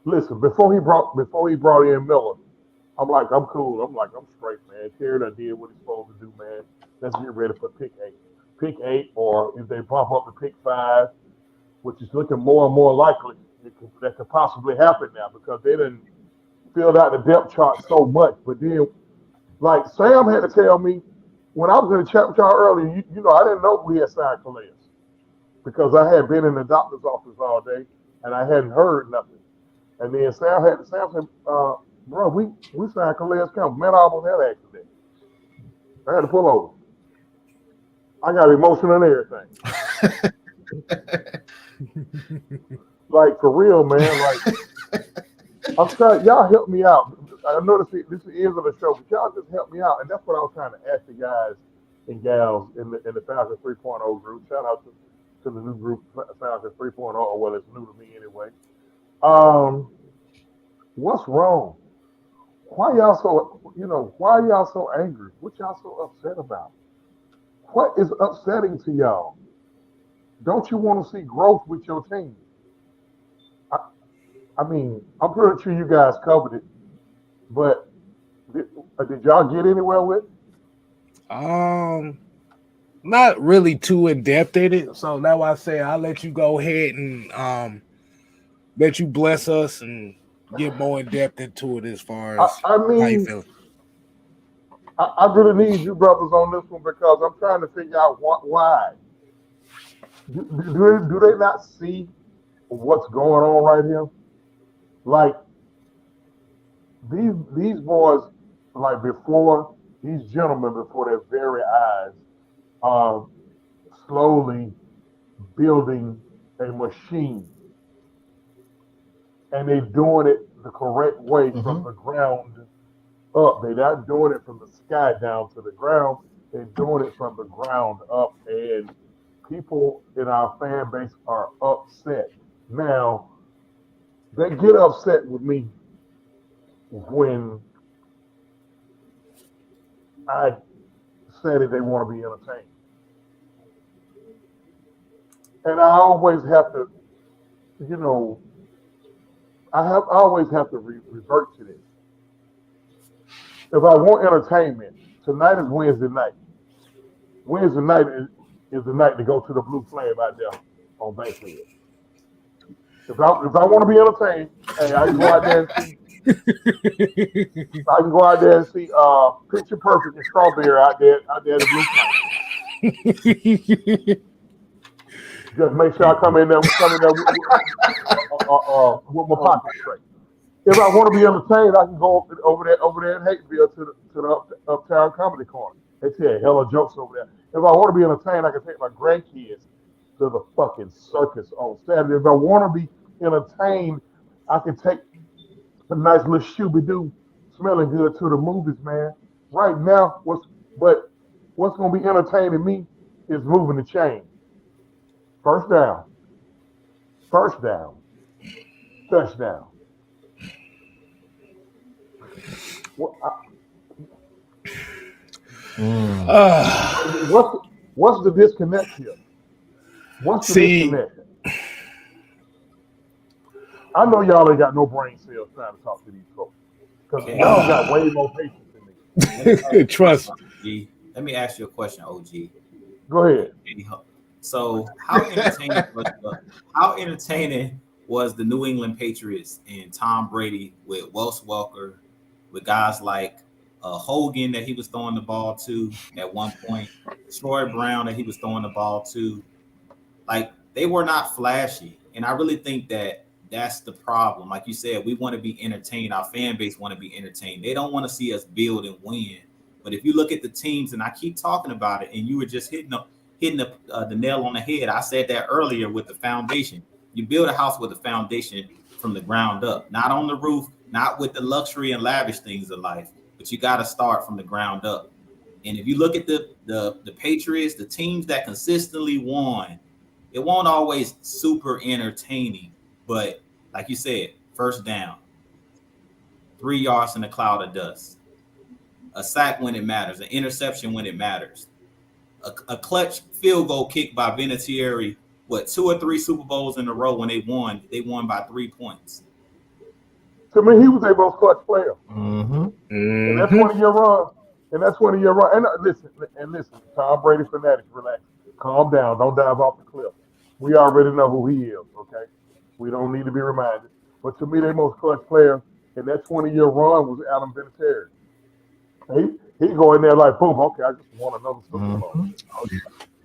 Speaker 4: Listen, before he brought in Miller, I'm cool. I'm straight, man. Terry done did what he's supposed to do, man. Let's get ready for pick 8. Pick 8, or if they bump up to pick 5, which is looking more and more likely that could possibly happen now, because they didn't filled out the depth chart so much. But then, like Sam had to tell me when I was in the chat with y'all earlier, I didn't know we had signed Calais because I had been in the doctor's office all day and I hadn't heard nothing. And then Sam said, bro, we signed Calais Campbell. Man, I almost had an accident. I had to pull over. I got emotional and everything. Like, for real, man. Like, I'm trying. Y'all help me out. I know this is the end of the show, but y'all just help me out. And that's what I was trying to ask the guys and gals in the Falcons 3.0 group. Shout out to the new group, Falcons 3.0. Well, it's new to me anyway. What's wrong? Why y'all so angry? What y'all so upset about? What is upsetting to y'all? Don't you want to see growth with your team? I mean, I'm pretty sure you guys covered it, but did y'all get anywhere with it?
Speaker 1: Not really too in depth in it. So that's why I say I'll let you go ahead and let you bless us and get more in depth into it as far as how you feel.
Speaker 4: I really need you brothers on this one because I'm trying to figure out why. Do they not see what's going on right here? Like, these boys, like, before these gentlemen, before their very eyes, are slowly building a machine, and they're doing it the correct way from the ground up. They're not doing it from the sky down to the ground. They're doing it from the ground up, and people in our fan base are upset. Now, they get upset with me when I say that they want to be entertained. And I always have to, I always have to revert to this. If I want entertainment, tonight is Wednesday night. Wednesday night is the night to go to the Blue Flame out there on Bankhead. If I want to be entertained, hey, I can go out there and see. I can go out there and see Picture Perfect and Strawberry out there at the Blue Fountain. Just make sure I come in there with my pocket straight. If I want to be entertained, I can go over there in Hateville to the Uptown Comedy Corner. They tell hella jokes over there. If I want to be entertained, I can take my grandkids to the fucking circus on Saturday. If I want to be entertained, I can take a nice little shooby-doo smelling good to the movies, man. Right now, what's going to be entertaining me is moving the chain. First down, touchdown. What's the disconnect here? What's the disconnect? I know y'all ain't got no brain cells trying to talk to these folks because y'all got way more patience than me.
Speaker 1: Trust
Speaker 3: me. Let me ask you a question, OG.
Speaker 4: Go ahead.
Speaker 3: So, how entertaining was the New England Patriots and Tom Brady with Wes Welker, with guys like Hogan that he was throwing the ball to at one point, Troy Brown that he was throwing the ball to? Like, they were not flashy, and I really think that that's the problem. Like you said, we want to be entertained. Our fan base want to be entertained. They don't want to see us build and win. But if you look at the teams, and I keep talking about it, and you were just hitting the nail on the head. I said that earlier with the foundation. You build a house with a foundation from the ground up, not on the roof, not with the luxury and lavish things of life, but you got to start from the ground up. And if you look at the Patriots, the teams that consistently won, it won't always super entertaining, but like you said, first down, 3 yards in a cloud of dust, a sack when it matters, an interception when it matters. A clutch field goal kick by Vinatieri, 2 or 3 Super Bowls in a row when they won by 3 points.
Speaker 4: To me, he was a most clutch player.
Speaker 2: Mm-hmm.
Speaker 4: And that's one of your runs. And listen, Tom Brady fanatics, relax. Calm down. Don't dive off the cliff. We already know who he is, okay? We don't need to be reminded. But to me, their most clutch player in that 20-year run was Adam Vinatieri. He go in there like, boom, okay, I just want another Super Bowl.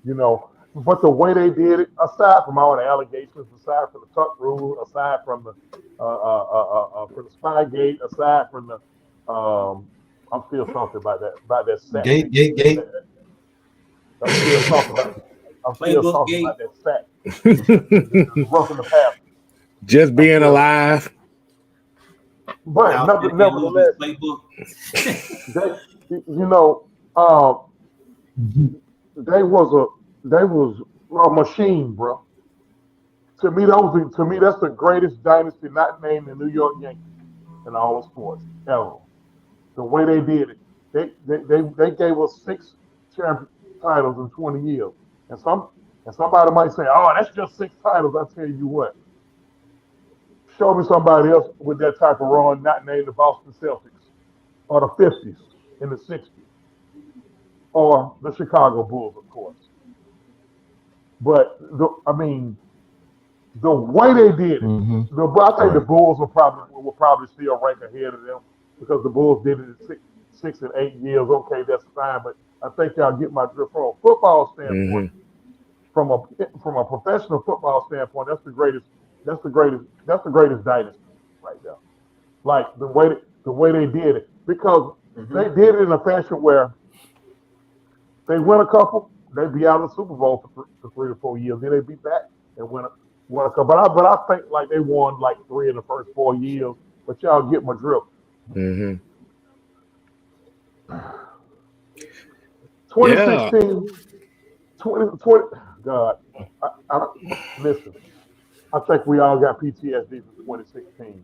Speaker 4: You know, but the way they did it, aside from all the allegations, aside from the tuck rule, aside from the Spygate, aside from the I'm still talking about that sack.
Speaker 2: Gate.
Speaker 4: I'm still talking about that sack. Roughing the pass.
Speaker 1: Just being alive.
Speaker 4: But nevertheless, they was a machine, bro. To me, that's the greatest dynasty not named the New York Yankees in all of sports ever. The way they did it, they gave us 6 champion titles in 20 years, and somebody might say, "Oh, that's just 6 titles." I tell you what. Show me somebody else with that type of run, not named the Boston Celtics, or the 50s and the 60s, or the Chicago Bulls, of course. But the way they did it, I think the Bulls will probably still rank ahead of them because the Bulls did it in 6 and 8 years. Okay, that's fine, but I think y'all get my drift. From a football standpoint, from a professional football standpoint, that's the greatest dynasty right there. Like the way they did it, because they did it in a fashion where they win a couple, they'd be out of the Super Bowl for 3 or 4 years, then they'd be back and win a couple. But I think like they won like 3 in the first 4 years. But y'all get my drift. 2016, 2020. God, listen. I think we all got PTSD from 2016,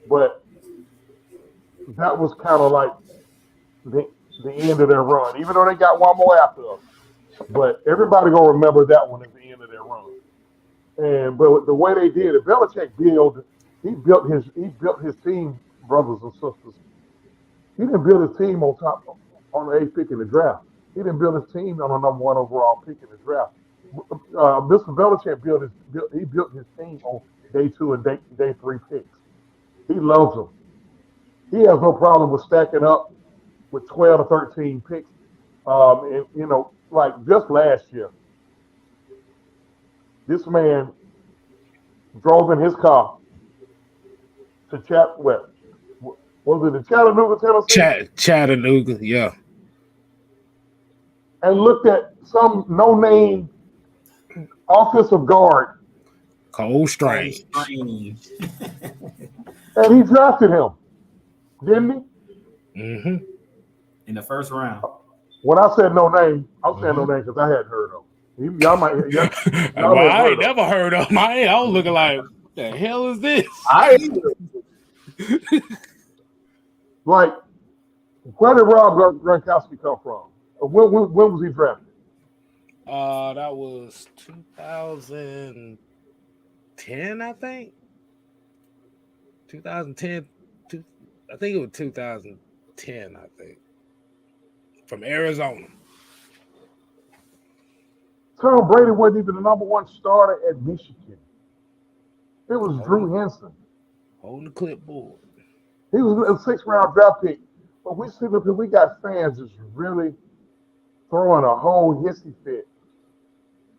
Speaker 4: but that was kind of like the end of their run. Even though they got one more after us, but everybody gonna remember that one as the end of their run. But the way they did it, Belichick built his team, brothers and sisters. He didn't build his team on the 8th pick in the draft. He didn't build his team on the number 1 overall pick in the draft. Mr. Belichick built his team on day 2 and day 3 picks. He loves them. He has no problem with stacking up with 12 to 13 picks. And like just last year, this man drove in his car to was it in Chattanooga, Tennessee?
Speaker 1: Chattanooga, yeah.
Speaker 4: And looked at some no-name offensive guard.
Speaker 1: Cole Strange.
Speaker 3: Strange.
Speaker 4: And he drafted him, didn't he?
Speaker 1: Mm-hmm.
Speaker 3: In the first round.
Speaker 4: When I said no name, I'm saying no name because I hadn't heard of him. Y'all might.
Speaker 1: Well, I ain't never heard of him. I was looking like, what the hell is this?
Speaker 4: I ain't. Like, where did Rob Gronkowski come from? When was he drafted?
Speaker 1: That was 2010, I think. 2010. I think it was 2010. I think from Arizona.
Speaker 4: Tom Brady wasn't even the number 1 starter at Michigan. It was Drew Henson.
Speaker 1: Holding the clipboard.
Speaker 4: He was a 6th-round draft pick. But we got fans just really throwing a whole hissy fit.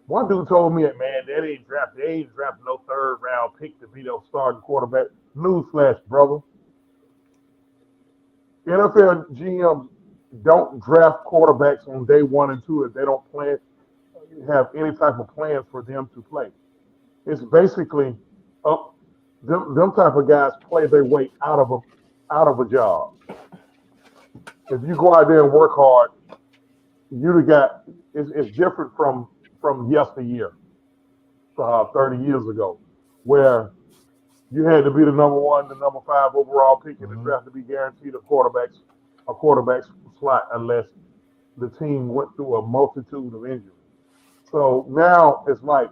Speaker 4: One dude told me, man, they ain't drafting no 3rd-round pick to be their starting quarterback. Newsflash, brother. NFL GMs don't draft quarterbacks on day 1 and 2 if they don't have any type of plans for them to play. It's basically them type of guys play their way out of a job. If you go out there and work hard, it's different from yesteryear, 30 years ago, where you had to be the number 1, the number 5 overall pick in the draft to be guaranteed a quarterback slot unless the team went through a multitude of injuries. So now it's like,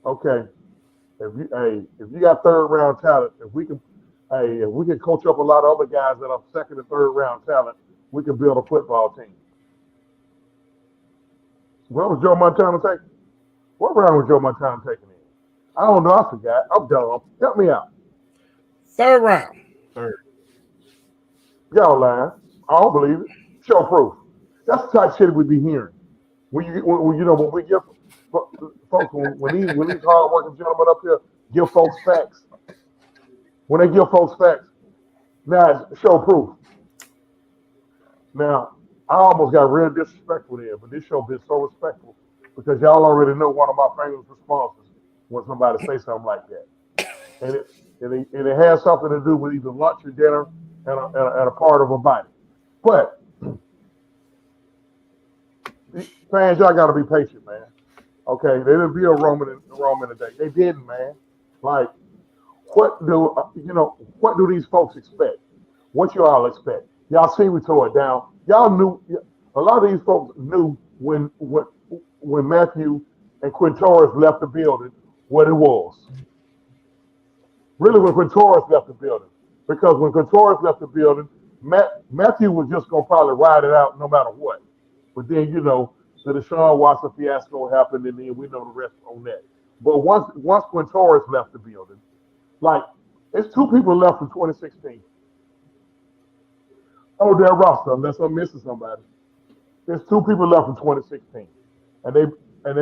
Speaker 4: okay, if you got 3rd-round talent, if we can coach up a lot of other guys that are 2nd and 3rd-round talent, we can build a football team. What was Joe Montana taking? What round was Joe Montana taking in? I don't know. I forgot. I'm dumb. Help me out.
Speaker 1: 3rd round.
Speaker 2: 3rd.
Speaker 4: Y'all lying. I don't believe it. Show proof. That's the type of shit we be hearing. When we give folks when these hard-working gentlemen up here give folks facts. When they give folks facts, now it's show proof. Now, I almost got real disrespectful there, but this show been so respectful because y'all already know one of my famous responses when somebody say something like that. And it has something to do with either lunch or dinner and a part of a body. But fans, y'all gotta be patient, man. Okay, they didn't be a Roman today. They didn't, man. Like, what do these folks expect? What you all expect? Y'all see we tore it down. Y'all knew, a lot of these folks knew when Matthew and Quintorris left the building what it was. Really, when Quintorris left the building. Because when Quintorris left the building, Matthew was just going to probably ride it out no matter what. But then, the Deshaun Watson fiasco happened, and then we know the rest on that. But once Quintorris left the building, like, it's 2 people left from 2016. Oh, their roster, unless I'm missing somebody. There's 2 people left from 2016, and they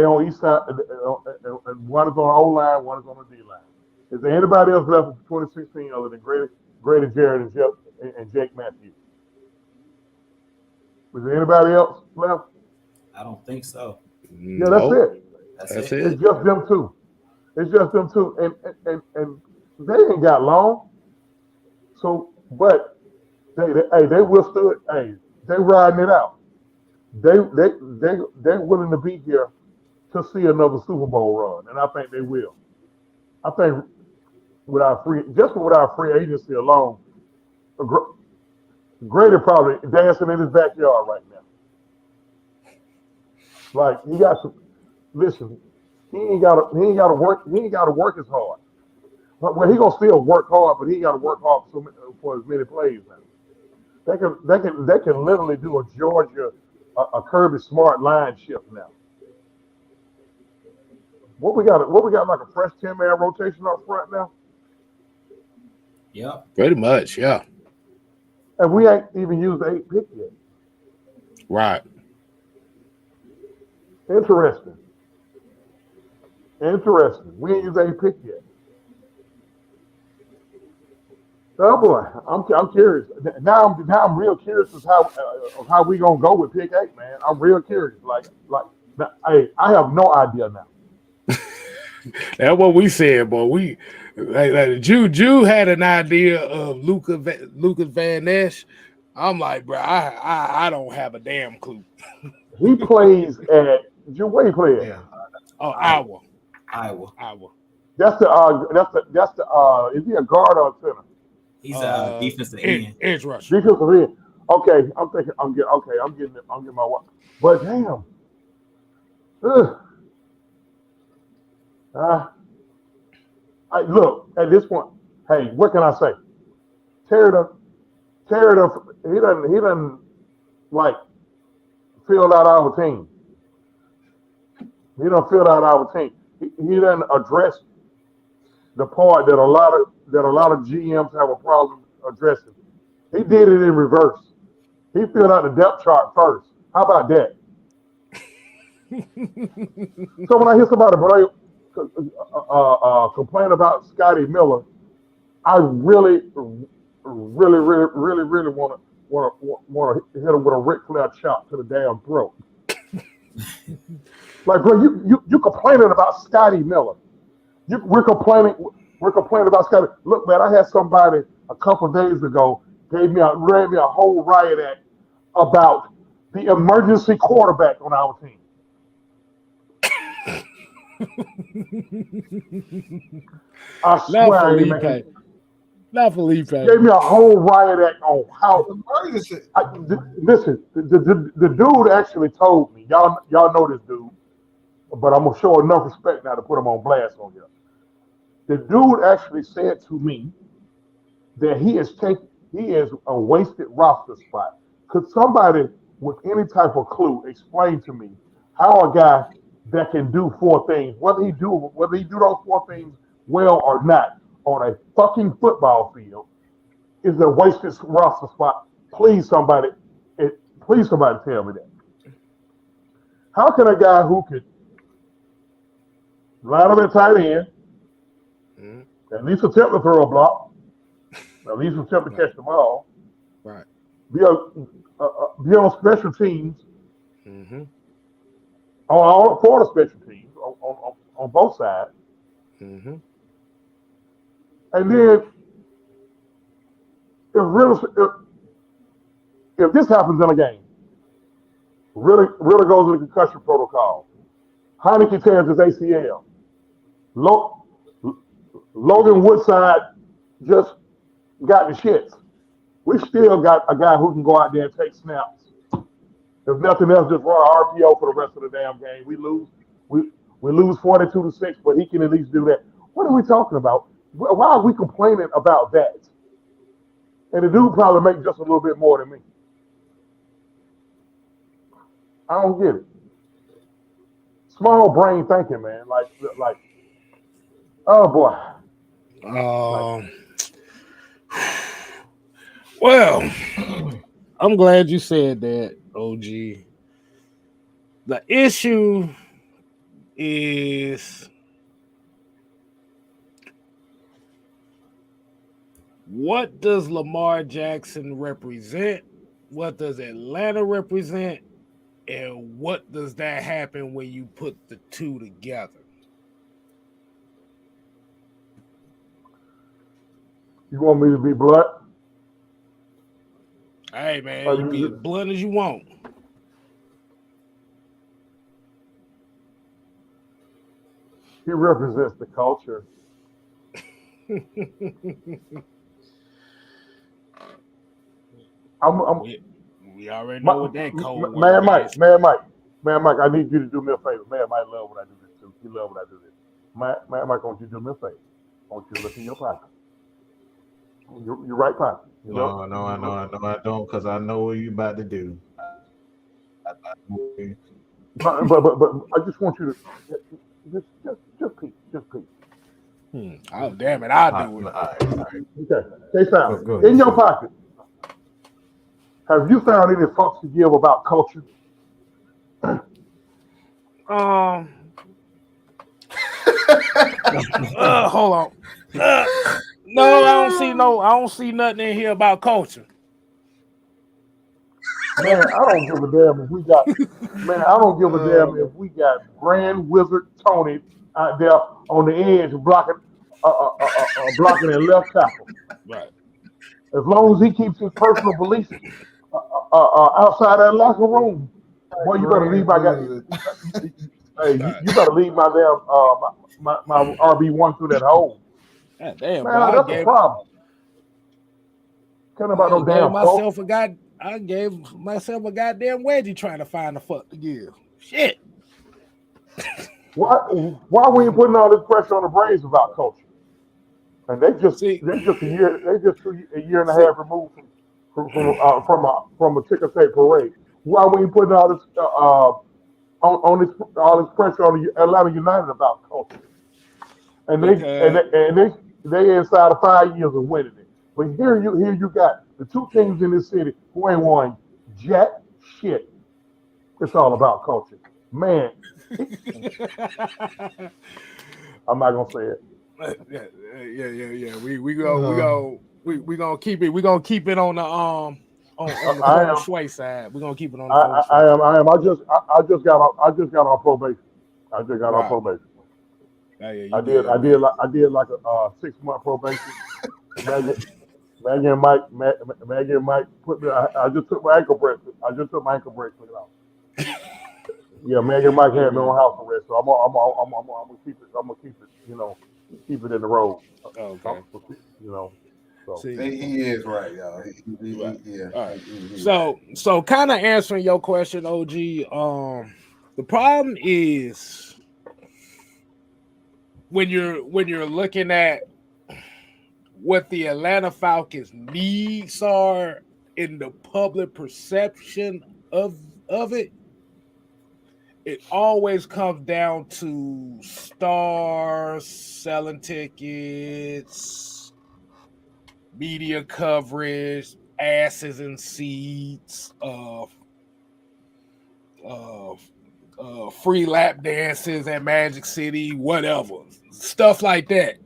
Speaker 4: on each side, and one is on the O line, one is on the D line. Is there anybody else left from 2016 other than Grady Jarrett and Jake Matthews? Was there anybody else left?
Speaker 3: I don't think so.
Speaker 4: Yeah, that's it.
Speaker 3: That's it.
Speaker 4: It's just them 2. It's just them 2, and they ain't got long. So, but. They withstood. Hey, they riding it out. They willing to be here to see another Super Bowl run, and I think they will. I think with our free agency alone, Grady probably dancing in his backyard right now. Like, he got to listen. He ain't got to work. He ain't got to work as hard. Well, he gonna still work hard, but he got to work hard for as many plays now. They can literally do a Georgia, a Kirby Smart line shift now. What we got? What we got? Like a fresh 10-man rotation up front now,
Speaker 3: Yep.
Speaker 1: Pretty much, yeah.
Speaker 4: and we ain't even used the 8th pick yet.
Speaker 1: Right.
Speaker 4: Interesting. We ain't used the 8th pick yet. Oh boy, I'm curious. Now I'm real curious as how we gonna go with pick 8, man. I'm real curious. Hey, I have no idea now.
Speaker 1: That's what we said, boy. We like Jew had an idea of Lucas Van Ness. I'm like, bro, I don't have a damn clue.
Speaker 4: He plays at where he plays.
Speaker 2: Yeah.
Speaker 1: Oh, Iowa.
Speaker 4: That's the is he a guard or a center?
Speaker 3: He's a defensive end.
Speaker 1: Edge rusher.
Speaker 4: Defensive end. Okay, I'm getting my work. But damn. Look, at this point, hey, what can I say? Terry, he doesn't like fill out our team. He don't fill out our team. He doesn't address the part that a lot of GMs have a problem addressing. He did it in reverse. He filled out the depth chart first. How about that? So when I hear somebody complain about Scotty Miller, I really want to hit him with a Ric Flair chop to the damn throat. Like, bro, you complaining about Scotty Miller? We're complaining about Scotty. Look, man, I had somebody a couple days ago ran me a whole riot act about the emergency quarterback on our team. I swear,
Speaker 1: Not Felipe.
Speaker 4: Gave me a whole riot act on how. Listen, the dude actually told me. Y'all know this dude, but I'm gonna show enough respect now to put him on blast on here. The dude actually said to me that he is a wasted roster spot. Could somebody with any type of clue explain to me how a guy that can do 4 things, whether he do those 4 things well or not, on a fucking football field, is a wasted roster spot? Please somebody tell me that. How can a guy who could line up at tight end, at least attempt to throw a block, at least attempt to catch the ball,
Speaker 1: right,
Speaker 4: be on special teams, for the special teams on both sides, and then if this happens in a game, really goes into concussion protocol. Heineke tears his ACL. Logan Woodside just got the shits. We still got a guy who can go out there and take snaps. If nothing else, just run an RPO for the rest of the damn game. We lose 42-6, but he can at least do that. What are we talking about? Why are we complaining about that? And the dude probably makes just a little bit more than me. I don't get it. Small brain thinking, man. Like, oh boy.
Speaker 1: Well, I'm glad you said that, OG. The issue is what does Lamar Jackson represent? What does Atlanta represent? And what does that happen when you put the two together?
Speaker 4: You want me to be blunt?
Speaker 1: Hey, man, you be as blunt as you want.
Speaker 4: He represents the culture.
Speaker 1: We already know what that code was.
Speaker 4: Man, Mike, I need you to do me a favor. Man, Mike love when I do this too. He love when I do this. Man, Mike, I want you to do me a favor. I want you to look in your pocket. Your right pocket.
Speaker 2: No, I don't, because I know what you about to do.
Speaker 4: But I just want you to Just peep.
Speaker 1: Oh, damn it. I'll do it.
Speaker 2: All right.
Speaker 4: Okay. Stay silent.
Speaker 2: Go ahead.
Speaker 4: In your pocket, have you found any fucks to give about culture?
Speaker 1: Hold on. No, I don't see nothing in here about culture.
Speaker 4: Man, I don't give a damn if we got. Man, I don't give a damn if we got Grand Wizard Tony out there on the edge blocking in left tackle.
Speaker 1: Right.
Speaker 4: As long as he keeps his personal beliefs outside that locker room, boy, you better leave my guy. Hey, you better leave my damn my RB1 through that hole.
Speaker 1: God damn,
Speaker 4: Man,
Speaker 1: bro,
Speaker 4: that's a problem. Can't about no damn
Speaker 1: I gave myself a goddamn wedgie trying to find the fuck to give. Shit.
Speaker 4: Why we ain't putting all this pressure on the Braves about culture? And they just a year and a half removed from a ticker tape parade. Why we ain't putting all this all this pressure on the Atlanta United about culture? And they inside of 5 years of winning it. But here you got the two teams in this city who ain't won jack shit. It's all about culture, man. I'm not gonna say it.
Speaker 1: Yeah. We gonna keep it. We gonna keep it on the on the feng shui side. We're gonna keep it on the feng shui.
Speaker 4: I am. I just got on probation. I just got on probation. I did like a 6-month probation. Maggie and Mike put me. I just took my ankle bracelet. Out. Yeah, Maggie and Mike had me on house arrest, so I'm gonna keep it. I'm gonna keep it. You know, keep it in the road.
Speaker 1: Okay.
Speaker 4: You know. So.
Speaker 5: See, he is right, y'all. Yeah.
Speaker 1: All right. So kind of answering your question, OG. The problem is when you're looking at what the Atlanta Falcons needs are in the public perception of it, it always comes down to stars, selling tickets, media coverage, asses in seats, free lap dances at Magic City, whatever, stuff like that.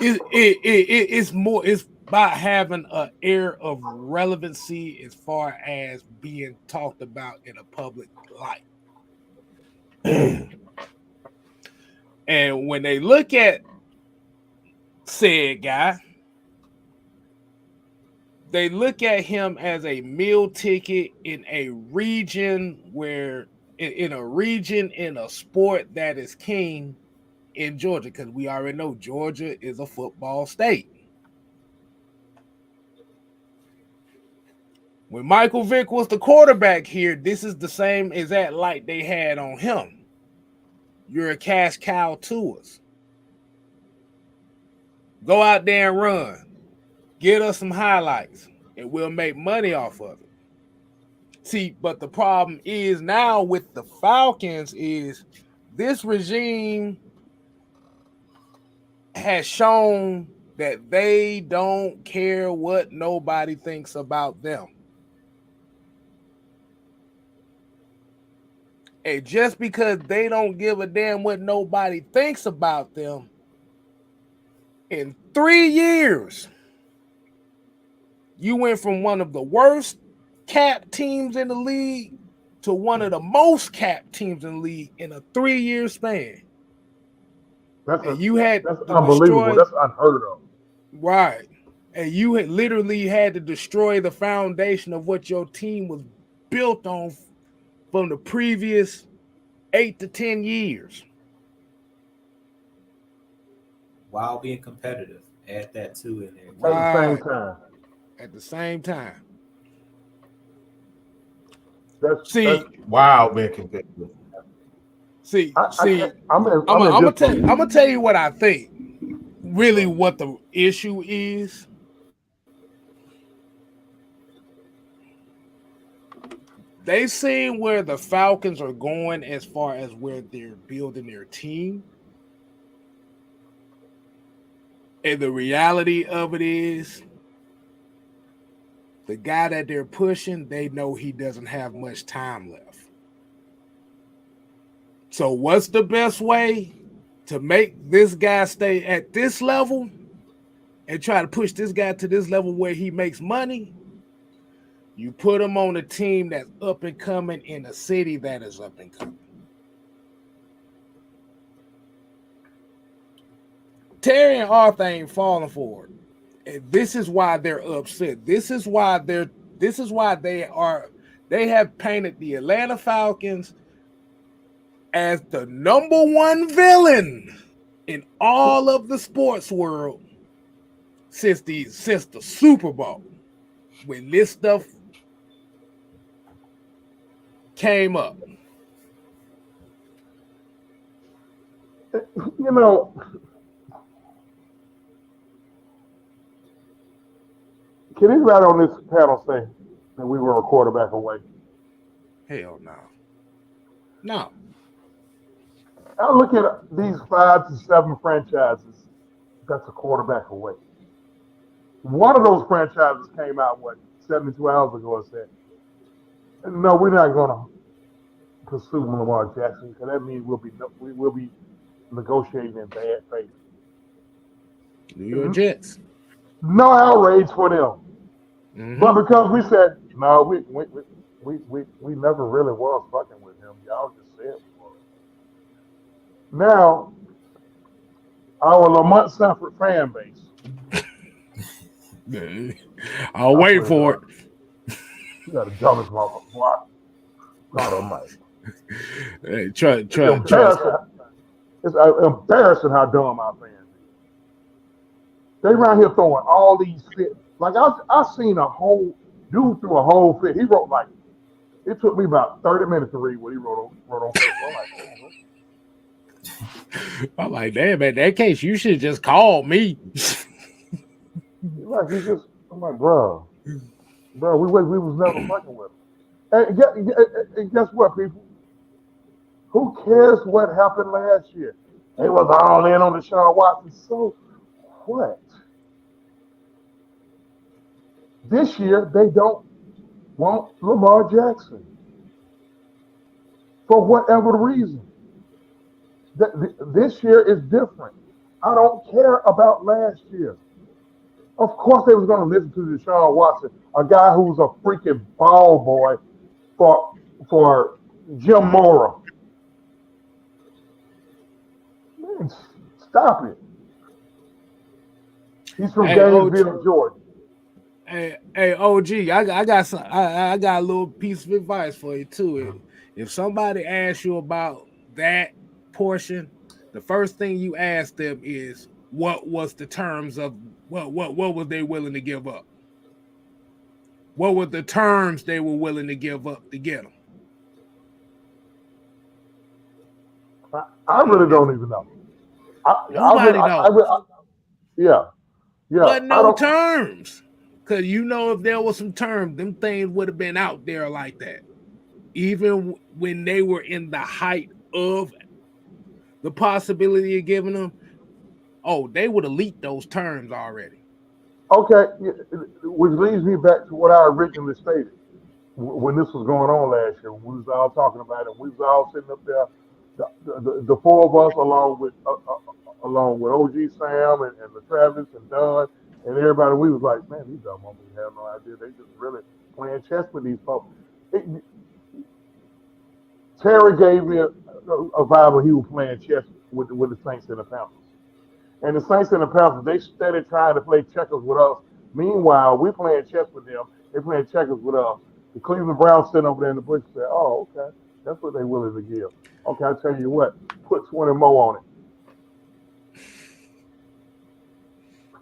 Speaker 1: It's about having an air of relevancy as far as being talked about in a public light. And when they look at said guy, they look at him as a meal ticket in a region in a sport that is king in Georgia, because we already know Georgia is a football state. When Michael Vick was the quarterback here, this is the same exact light they had on him. You're a cash cow to us. Go out there and run. Get us some highlights, and we'll make money off of it. See, but the problem is now with the Falcons is this regime has shown that they don't care what nobody thinks about them. And just because they don't give a damn what nobody thinks about them, in 3 years, you went from one of the worst cap teams in the league to one of the most cap teams in the league in a 3-year span.
Speaker 4: That's unbelievable. That's unheard of.
Speaker 1: Right. And you had literally had to destroy the foundation of what your team was built on from the previous 8 to 10 years.
Speaker 3: While being competitive. Add that too in there.
Speaker 1: At the same time.
Speaker 2: That's wow, being competitive.
Speaker 1: I'm gonna tell you what I think. Really, what the issue is. they seen where the Falcons are going as far as where they're building their team. And the reality of it is, the guy that they're pushing, they know he doesn't have much time left. So what's the best way to make this guy stay at this level and try to push this guy to this level where he makes money? You put him on a team that's up and coming in a city that is up and coming. Terry and Arthur ain't falling for it. And this is why they're upset. This is why they have painted the Atlanta Falcons as the number one villain in all of the sports world since the Super Bowl, when this stuff came up.
Speaker 4: You know, can anybody on this panel say that we were a quarterback away?
Speaker 1: Hell no. No.
Speaker 4: I look at these 5 to 7 franchises that's a quarterback away. One of those franchises came out, 72 hours ago and said, no, we're not going to pursue Lamar Jackson because that means we'll be negotiating in bad faith.
Speaker 1: New York Jets.
Speaker 4: No outrage for them. Mm-hmm. But because we said, no, we never really was fucking with him. Y'all just said we were. Now, our Lamont Sanford fan base.
Speaker 1: I'll wait for it.
Speaker 4: You got a dumbest motherfucker. God almighty.
Speaker 1: Hey, try.
Speaker 4: It's embarrassing how dumb our fans is. They around here throwing all these fits. Like I seen a whole dude threw a whole fit. He wrote it took me about 30 minutes to read what he wrote on Facebook.
Speaker 1: I'm like, damn, in that case, you should just call me.
Speaker 4: I'm like, bro, we was never fucking with him. And guess what, people? Who cares what happened last year? They was all in on Deshaun Watson. So what? This year, they don't want Lamar Jackson for whatever reason. This year is different. I don't care about last year. Of course, they was going to listen to Deshaun Watson, a guy who's a freaking ball boy for Jim Mora. Man, stop it. He's from Gainesville, Georgia.
Speaker 1: Hey, OG, I got a little piece of advice for you too. If somebody asks you about that portion, the first thing you ask them is, what was the terms of what were they willing to give up? What were the terms they were willing to give up to get them?
Speaker 4: I really don't even know.
Speaker 1: Nobody knows.
Speaker 4: Yeah.
Speaker 1: But no terms. Because if there was some terms, them things would have been out there like that. Even when they were in the height of the possibility of giving them, they would have leaked those terms already. Okay,
Speaker 4: which leads me back to what I originally stated when this was going on last year. When we was all talking about it. We was all sitting up there, the four of us, along with OG Sam and the Travis and Don and everybody. We was like, man, these dumb motherfuckers have no idea. They just really playing chess with these folks. Terry gave me a vibe he was playing chess with the Saints and the Panthers. And the Saints and the Panthers, they started trying to play checkers with us. Meanwhile, we playing chess with them. They playing checkers with us. The Cleveland Browns sitting over there in the bush and said, oh, okay, that's what they willing to give. Okay, I'll tell you what, put 20 more on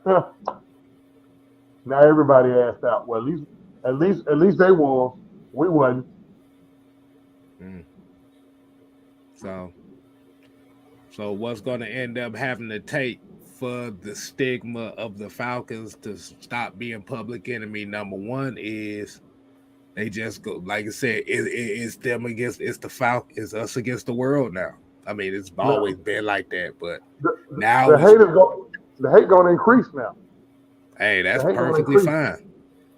Speaker 4: it. Now everybody asked out. Well, at least they won. We wasn't.
Speaker 1: So what's going to end up having to take for the stigma of the Falcons to stop being public enemy number one is They just go, like I said, it's them against it's the Falcons, it's us against the world now. I mean, it's always been like that, but now
Speaker 4: the hate gonna increase now.
Speaker 1: Hey, that's perfectly fine.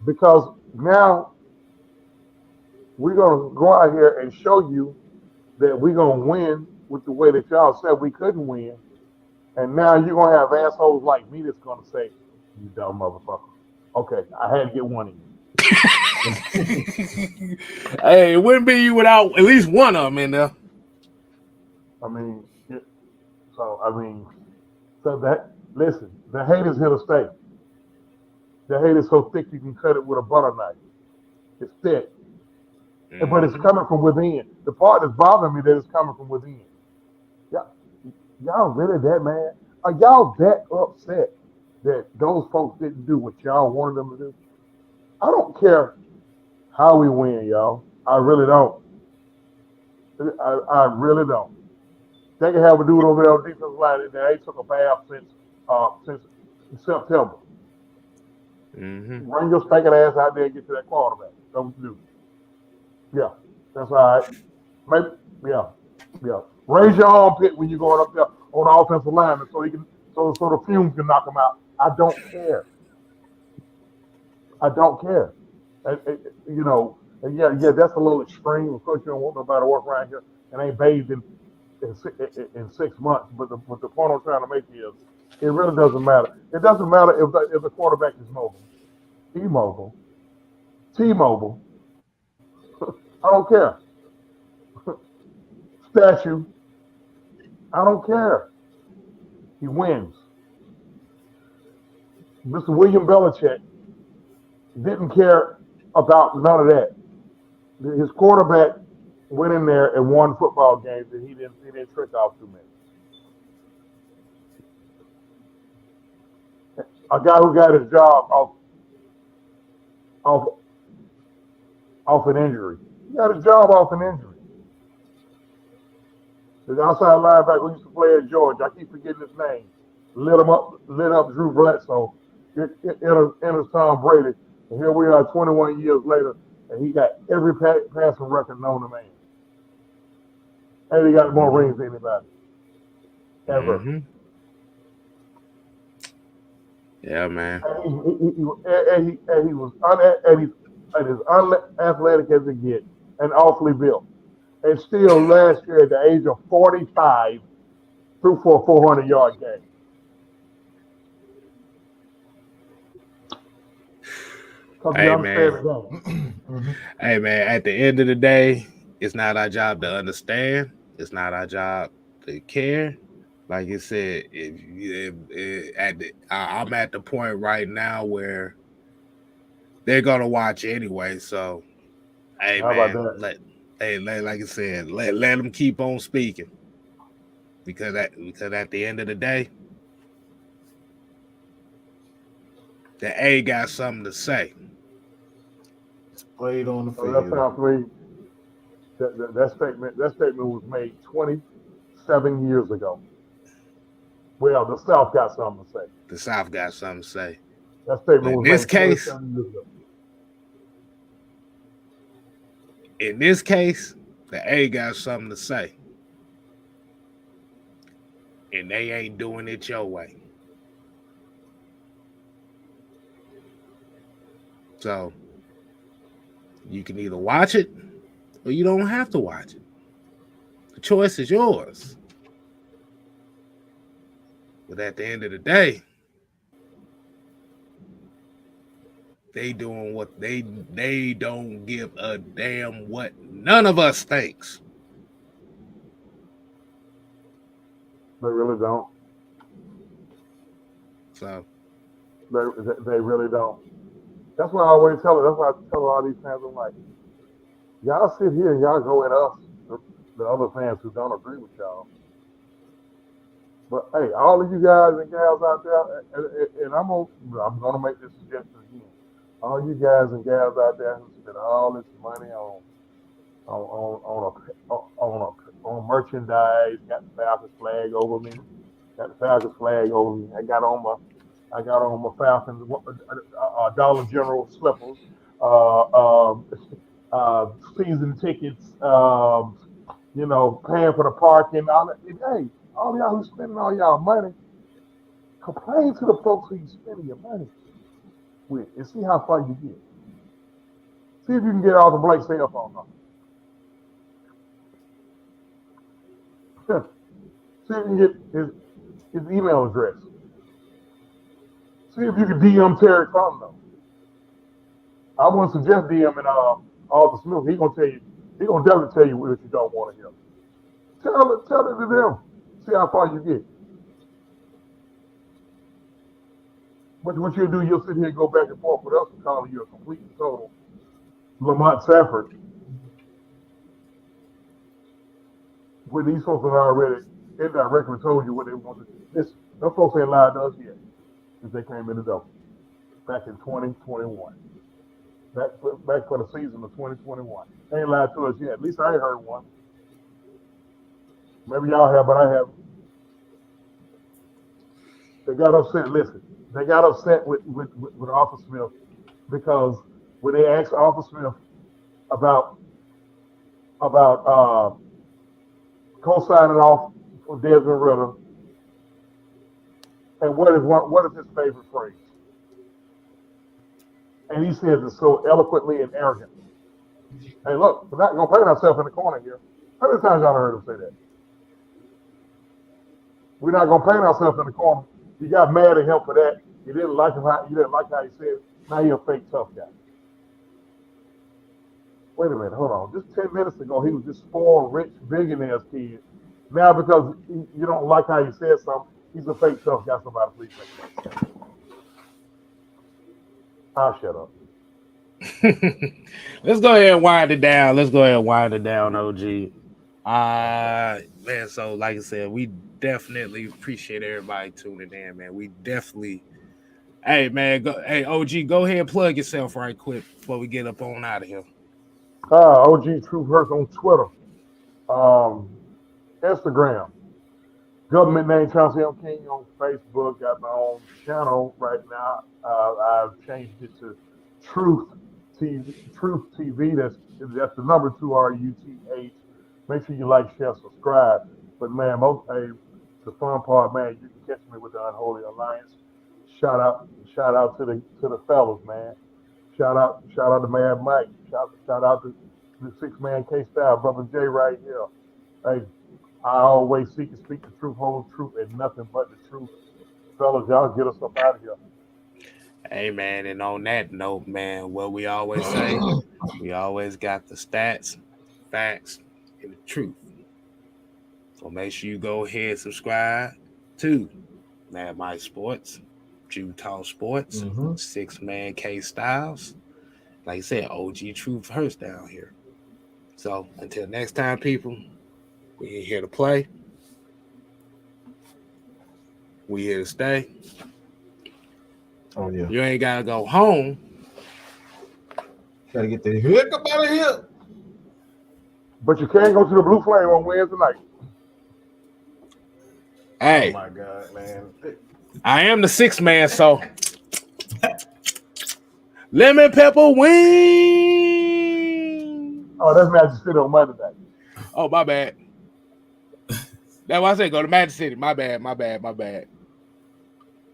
Speaker 4: Because now we're gonna go out here and show you that we're gonna win with the way that y'all said we couldn't win. And now you're gonna have assholes like me that's gonna say, "You dumb motherfucker." Okay, I had to get one of you.
Speaker 1: Hey, it wouldn't be you without at least one of them in there.
Speaker 4: I mean, so that listen, the hate is here to stay. The hate is so thick you can cut it with a butter knife. It's thick, but it's coming from within. The part that's bothering me that it's coming from within. Y'all really that mad? Are y'all that upset that those folks didn't do what y'all wanted them to do? I don't care how we win, y'all. I really don't. I really don't. They can have a dude over there on defensive line that ain't took a bath since September. Bring your stinking ass out there and get to that quarterback. That's what you do. Yeah, that's all right. Maybe, yeah. Raise your armpit when you're going up there on the offensive lineman so the fumes can knock him out. I don't care. And that's a little extreme. Of course, you don't want nobody to work around here and ain't bathed in 6 months. But the point I'm trying to make is, it really doesn't matter. It doesn't matter if the quarterback is mobile, T-Mobile. I don't care. Statue. I don't care. He wins. Mr. William Belichick didn't care about none of that. His quarterback went in there and won football games, and he didn't trick off too many. A guy who got his job off an injury. He got his job off an injury. The outside linebacker who used to play at Georgia, I keep forgetting his name, lit up Drew Bledsoe. It enters Tom Brady, and here we are 21 years later, and he got every passing record known to man. And he got more rings than anybody ever.
Speaker 1: Yeah, man.
Speaker 4: And he was as unathletic as it gets, and awfully built. And still, last year at the age of 45, threw for a 400-yard game.
Speaker 1: Hey, man. Hey, man, at the end of the day, it's not our job to understand. It's not our job to care. Like you said, I'm at the point right now where they're going to watch anyway. So, hey,
Speaker 4: how
Speaker 1: man,
Speaker 4: about that?
Speaker 1: Like I said, let them keep on speaking. Because at the end of the day, the A got something to say.
Speaker 2: It's played on the field.
Speaker 4: That sounds to me. That statement was made 27 years ago. Well, the South got something to say.
Speaker 1: The South got something to say.
Speaker 4: That statement was made 27 years ago.
Speaker 1: In this case, the A got something to say. And they ain't doing it your way. So, you can either watch it or you don't have to watch it. The choice is yours. But at the end of the day, they doing what they don't give a damn what none of us thinks.
Speaker 4: They really don't.
Speaker 1: So
Speaker 4: they really don't. That's why I always tell her. That's why I tell all these fans, I'm like, y'all sit here and y'all go at us, the other fans who don't agree with y'all. But hey, all of you guys and gals out there, and I'm gonna make this suggestion again. All you guys and gals out there who spend all this money on merchandise, got the Falcons flag over me. I got on my Falcons Dollar General slippers. season tickets, you know, paying for the parking, all that. And, hey, all y'all who spending all y'all money, complain to the folks who you spending your money with and see how far you get. See if you can get all the Blake cell phone number. See if you can get his email address. See if you can DM Terry Crondo. I wouldn't suggest DMing Arthur Smith. He gonna definitely tell you what you don't want to hear. Tell it to them. See how far you get. What you'll do, you'll sit here and go back and forth with us and call you a complete and total Lamont Safford. When these folks have already indirectly told you what they want to do. Those folks ain't lied to us yet since they came in the door back in 2021. Back for the season of 2021. They ain't lied to us yet. At least I ain't heard one. Maybe y'all have, but I haven't. They got upset. Listen, they got upset with Arthur Smith because when they asked Arthur Smith about co-signing off for Desmond Ritter, and what is his favorite phrase? And he says it so eloquently and arrogantly. Hey, look, we're not gonna paint ourselves in the corner here. How many times y'all heard him say that? We're not gonna paint ourselves in the corner. You got mad at him for that. You didn't like how he said it. Now you're a fake tough guy. Wait a minute, hold on. Just 10 minutes ago, he was just spoiled, rich, billionaire's kid. Now because you don't like how he said something, he's a fake tough guy. Somebody please make that. I'll shut up.
Speaker 1: Let's go ahead and wind it down. OG. Man, so like I said, we definitely appreciate everybody tuning in, man. We definitely, hey, man, OG, go ahead and plug yourself right quick before we get up on out of here.
Speaker 4: OG Truth Hurts on Twitter, Instagram, government name Chauncey M. King on Facebook. Got my own channel right now. I've changed it to Truth TV. That's the number 2 RUTH. Make sure you like, share, subscribe. But man, the fun part, man, you can catch me with the Unholy Alliance. Shout out to the fellas, man. Shout out to Mad Mike. Shout out to the 6-man K-Style, brother Jay right here. Hey, I always seek and speak the truth, whole truth, and nothing but the truth. Fellas, y'all get us up out of here.
Speaker 1: Hey, man, and on that note, man, what we always say, we always got the stats, facts, and the truth. So make sure you go ahead and subscribe to Mad Mike Sports, Utah Sports, 6-man K-Styles. Like I said, OG Truth Hurts down here. So until next time, people, we ain't here to play. We here to stay.
Speaker 2: Oh, yeah.
Speaker 1: You ain't got to go home.
Speaker 2: Gotta get the heck up out of here.
Speaker 4: But you can't go to the Blue Flame on Wednesday night.
Speaker 1: Hey.
Speaker 2: Oh, my God, man.
Speaker 1: I am the 6-man, so lemon pepper wing.
Speaker 4: Oh, that's Magic City on Monday night.
Speaker 1: Oh, my bad. That's why I said go to Magic City. My bad.